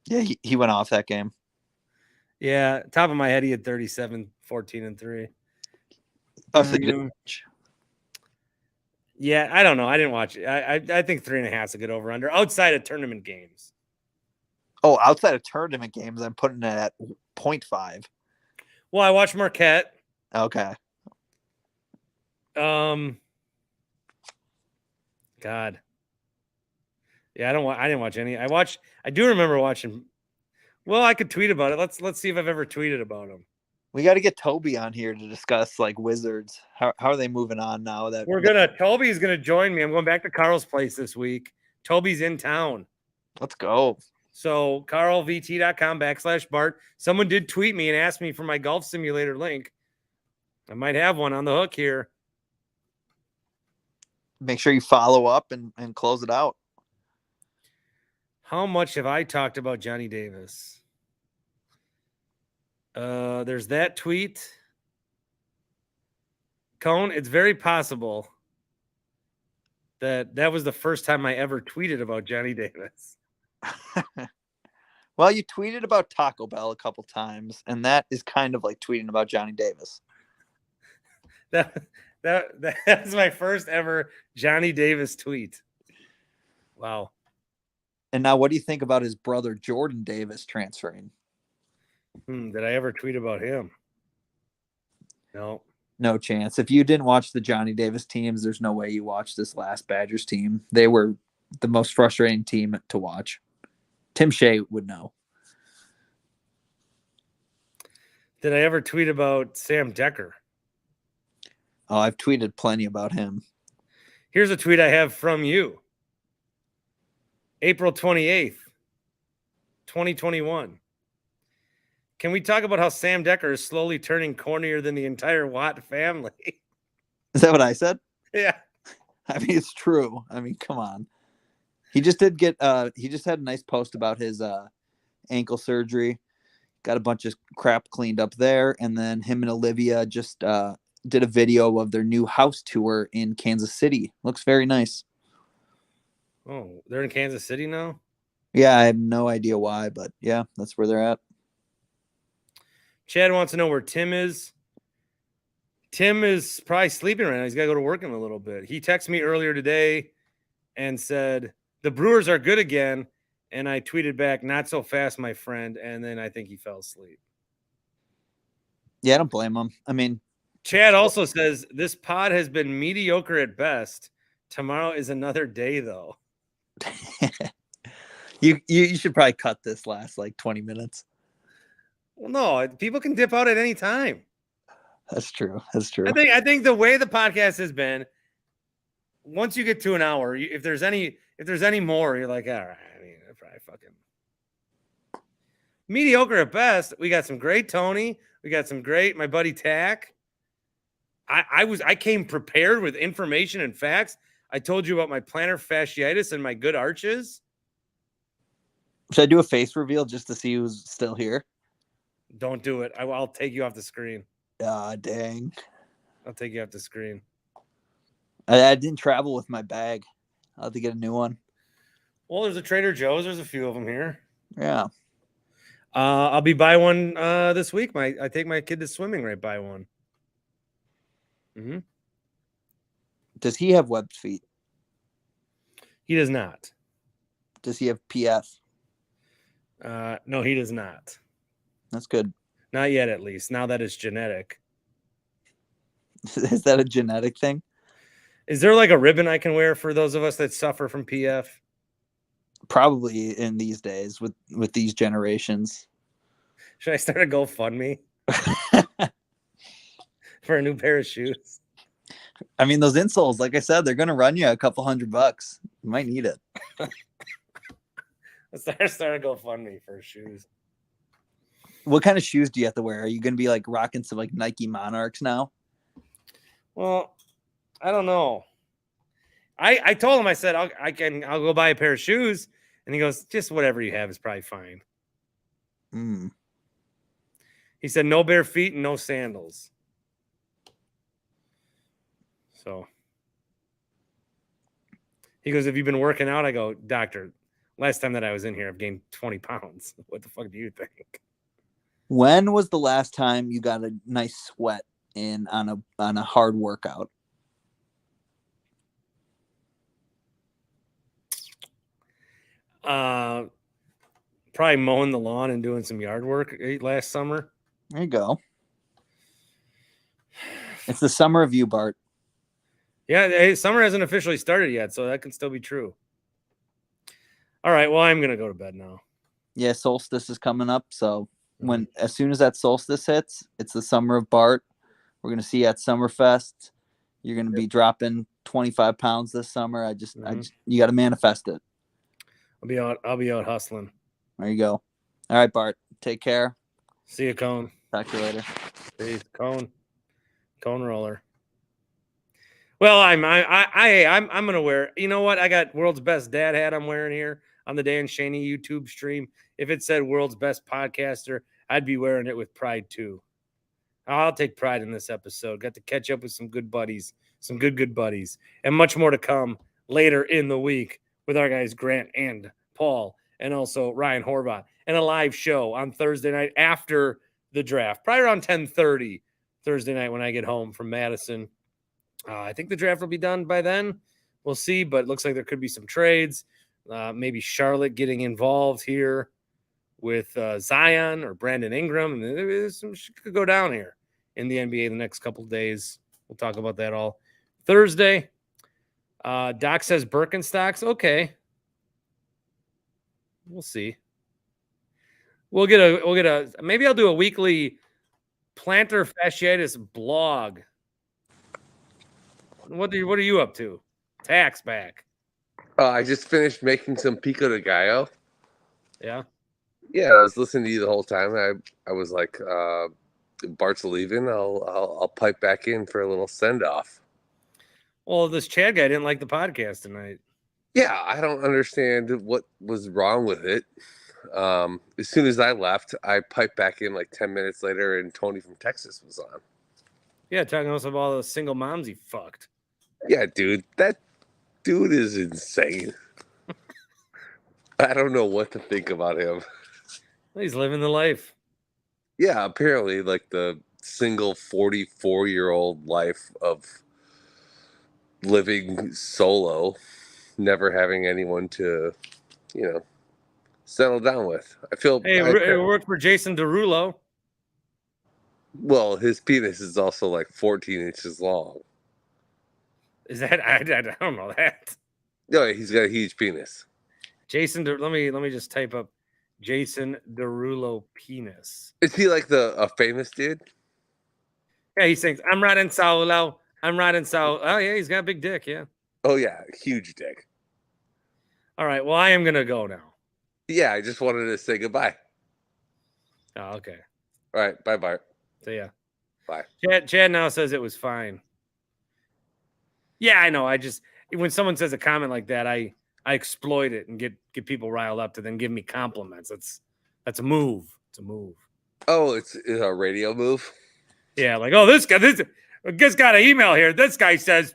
Yeah, he went off that game. Yeah, top of my head, he had 37, 14, and 3. Yeah, I don't know. I didn't watch it. I think 3.5 is a good over under outside of tournament games. Oh, outside of tournament games, I'm putting it at 0.5. Well, I watched Marquette. Okay. God. Yeah, I didn't watch any. I do remember watching. Well, I could tweet about it. Let's see if I've ever tweeted about them. We got to get Toby on here to discuss like Wizards. How are they moving on now that Toby's gonna join me. I'm going back to Carl's place this week. Toby's in town. Let's go. So carlvt.com/Bart. Someone did tweet me and asked me for my golf simulator link. I might have one on the hook here. Make sure you follow up and close it out. How much have I talked about Johnny Davis? There's that tweet. Cone, it's very possible that was the first time I ever tweeted about Johnny Davis. Well, you tweeted about Taco Bell a couple times, and that is kind of like tweeting about Johnny Davis. That's my first ever Johnny Davis tweet. Wow. And now what do you think about his brother Jordan Davis transferring? Did I ever tweet about him? No. No chance. If you didn't watch the Johnny Davis teams, there's no way you watched this last Badgers team. They were the most frustrating team to watch. Tim Shea would know. Did I ever tweet about Sam Decker? Oh, I've tweeted plenty about him. Here's a tweet I have from you. April 28th, 2021. Can we talk about how Sam Decker is slowly turning cornier than the entire Watt family? Is that what I said? Yeah. I mean, it's true. I mean, come on. He just did get he just had a nice post about his ankle surgery. Got a bunch of crap cleaned up there. And then him and Olivia just did a video of their new house tour in Kansas City. Looks very nice. Oh, they're in Kansas City now? Yeah, I have no idea why, but yeah, that's where they're at. Chad wants to know where Tim is. Tim is probably sleeping right now. He's got to go to work in a little bit. He texted me earlier today and said, the Brewers are good again. And I tweeted back, not so fast, my friend. And then I think he fell asleep. Yeah, I don't blame him. I mean, Chad also says, this pod has been mediocre at best. Tomorrow is another day, though. you should probably cut this last like 20 minutes. Well, no, people can dip out at any time. That's true. That's true. I think the way the podcast has been, once you get to an hour, if there's any more, you're like, all right. I mean, probably fucking mediocre at best. We got some great Tony. We got some great my buddy Tack. I came prepared with information and facts. I told you about my plantar fasciitis and my good arches. Should I do a face reveal just to see who's still here? Don't do it. I'll take you off the screen. Ah, dang. I'll take you off the screen. I didn't travel with my bag. I'll have to get a new one. Well, there's a Trader Joe's. There's a few of them here. Yeah. I'll be by one this week. I take my kid to swimming right by one. Mm-hmm. Does he have webbed feet? He does not. Does he have PF? No, he does not. That's good. Not yet, at least. Now that it's genetic. Is that a genetic thing? Is there like a ribbon I can wear for those of us that suffer from PF? Probably in these days with these generations. Should I start a GoFundMe for a new pair of shoes? I mean, those insoles, like I said, they're going to run you a couple $100. You might need it. Let's start a GoFundMe for shoes. What kind of shoes do you have to wear? Are you going to be like rocking some like Nike Monarchs now? Well, I don't know. I told him, I said, I'll go buy a pair of shoes. And he goes, just whatever you have is probably fine. Mm. He said, no bare feet and no sandals. So he goes, have you been working out? I go, doctor, last time that I was in here, I've gained 20 pounds. What the fuck do you think? When was the last time you got a nice sweat in on a hard workout? Probably mowing the lawn and doing some yard work last summer. There you go. It's the summer of you, Bart. Yeah, hey, summer hasn't officially started yet, so that can still be true. All right, well, I'm going to go to bed now. Yeah, solstice is coming up, so as soon as that solstice hits, it's the summer of Bart. We're going to see you at Summerfest. You're going to be dropping 25 pounds this summer. You got to manifest it. I'll be out hustling. There you go. All right, Bart. Take care. See you, Cone. Talk to you later. Peace, Cone roller. Well, I'm gonna wear. You know what? I got world's best dad hat I'm wearing here on the Dan Schani YouTube stream. If it said world's best podcaster, I'd be wearing it with pride too. I'll take pride in this episode. Got to catch up with some good buddies, some good buddies, and much more to come later in the week with our guys Grant and Paul, and also Ryan Horvath, and a live show on Thursday night after the draft, probably around 10:30 Thursday night when I get home from Madison. I think the draft will be done by then. We'll see, but it looks like there could be some trades. Maybe Charlotte getting involved here with Zion or Brandon Ingram. And there's some shit could go down here in the NBA the next couple of days. We'll talk about that all Thursday. Doc says Birkenstocks. Okay. We'll see. Maybe I'll do a weekly plantar fasciitis blog. What are you up to? Tax back. I just finished making some pico de gallo. Yeah. Yeah, I was listening to you the whole time. I was like, Bart's leaving. I'll pipe back in for a little send off. Well, this Chad guy didn't like the podcast tonight. Yeah, I don't understand what was wrong with it. As soon as I left, I piped back in like 10 minutes later, and Tony from Texas was on. Yeah, talking to us about all the single moms he fucked. Yeah, dude, that dude is insane. I don't know what to think about him. He's living the life. Yeah, apparently, like the single 44-year-old life of living solo, never having anyone to, settle down with. Hey, it worked for Jason Derulo. Well, his penis is also like 14 inches long. Is that? I don't know that. No, he's got a huge penis. Jason, let me just type up Jason Derulo penis. Is he like a famous dude? Yeah, he sings, I'm riding solo. I'm riding solo. Oh, yeah, he's got a big dick, yeah. Oh, yeah, huge dick. All right, well, I am going to go now. Yeah, I just wanted to say goodbye. Oh, okay. All right, bye, Bart. So, yeah. Bye. Chad now says it was fine. Yeah, I know. When someone says a comment like that, I exploit it and get people riled up to then give me compliments. That's a move. It's a move. Oh, it's a radio move? Yeah, like, oh, this guy, I just got an email here. This guy says,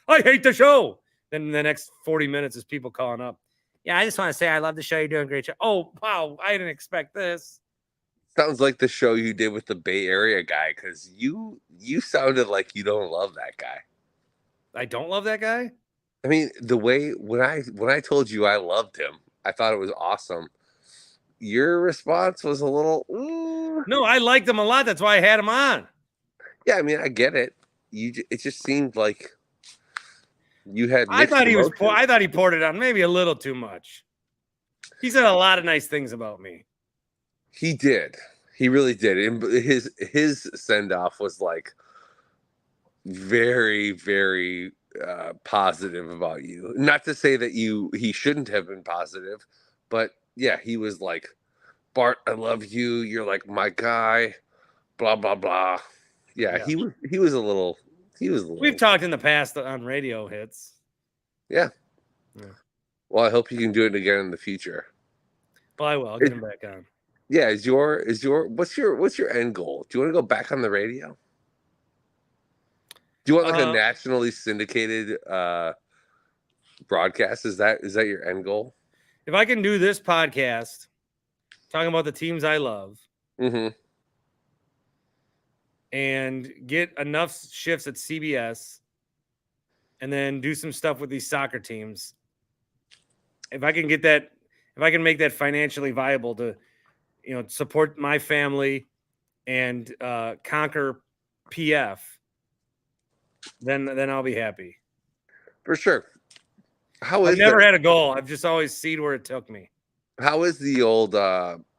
I hate the show. Then the next 40 minutes is people calling up. Yeah, I just want to say I love the show. You're doing a great job. Oh, wow. I didn't expect this. Sounds like the show you did with the Bay Area guy, because you sounded like you don't love that guy. I don't love that guy? I mean, the way when I told you I loved him, I thought it was awesome. Your response was a little No, I liked him a lot. That's why I had him on. Yeah, I mean, I get it. It just seemed like you had I mixed thought emotions. I thought he poured it on maybe a little too much. He said a lot of nice things about me. He did. He really did. And his send off was like very, very positive about you. Not to say that he shouldn't have been positive, but yeah, he was like, Bart, I love you. You're like my guy. Blah blah blah. Yeah. He was a little. We've talked in the past on radio hits. Yeah. Yeah. Well, I hope you can do it again in the future. Well, I will. I'll get him back on. Yeah, what's your end goal? Do you want to go back on the radio? Do you want like a nationally syndicated broadcast? Is that your end goal? If I can do this podcast talking about the teams I love and get enough shifts at CBS and then do some stuff with these soccer teams, if I can make that financially viable to support my family and conquer PF, then I'll be happy. For sure. I've never had a goal. I've just always seen where it took me. How is the old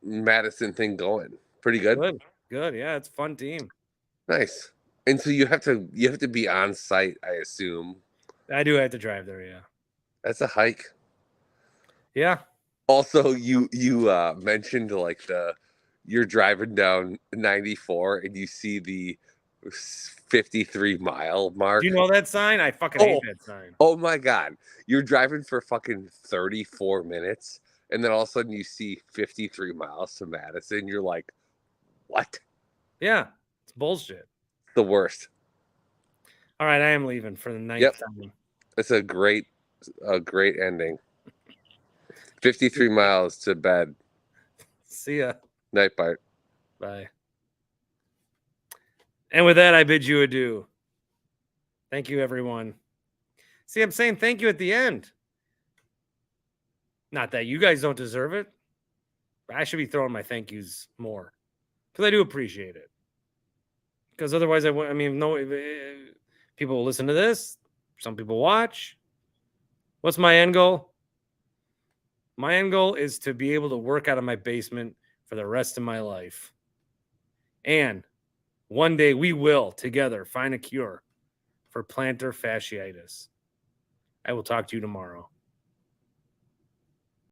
Madison thing going? Pretty good? Good. Yeah, it's a fun team. Nice. And so you have to be on site, I assume. I do have to drive there, yeah. That's a hike. Yeah. Also, you mentioned like you're driving down 94 and you see the 53-mile mark. Do you know that sign? I fucking hate that sign. Oh my God. You're driving for fucking 34 minutes and then all of a sudden you see 53 miles to Madison. You're like, what? Yeah. It's bullshit. The worst. All right, I am leaving for the ninth time. It's a great ending. 53 miles to bed. See ya. Night, Bart. Bye. And with that, I bid you adieu. Thank you, everyone. See, I'm saying thank you at the end. Not that you guys don't deserve it. I should be throwing my thank yous more because I do appreciate it. Because otherwise, people will listen to this. Some people watch. What's my end goal? My end goal is to be able to work out of my basement for the rest of my life. And one day we will together find a cure for plantar fasciitis. I will talk to you tomorrow.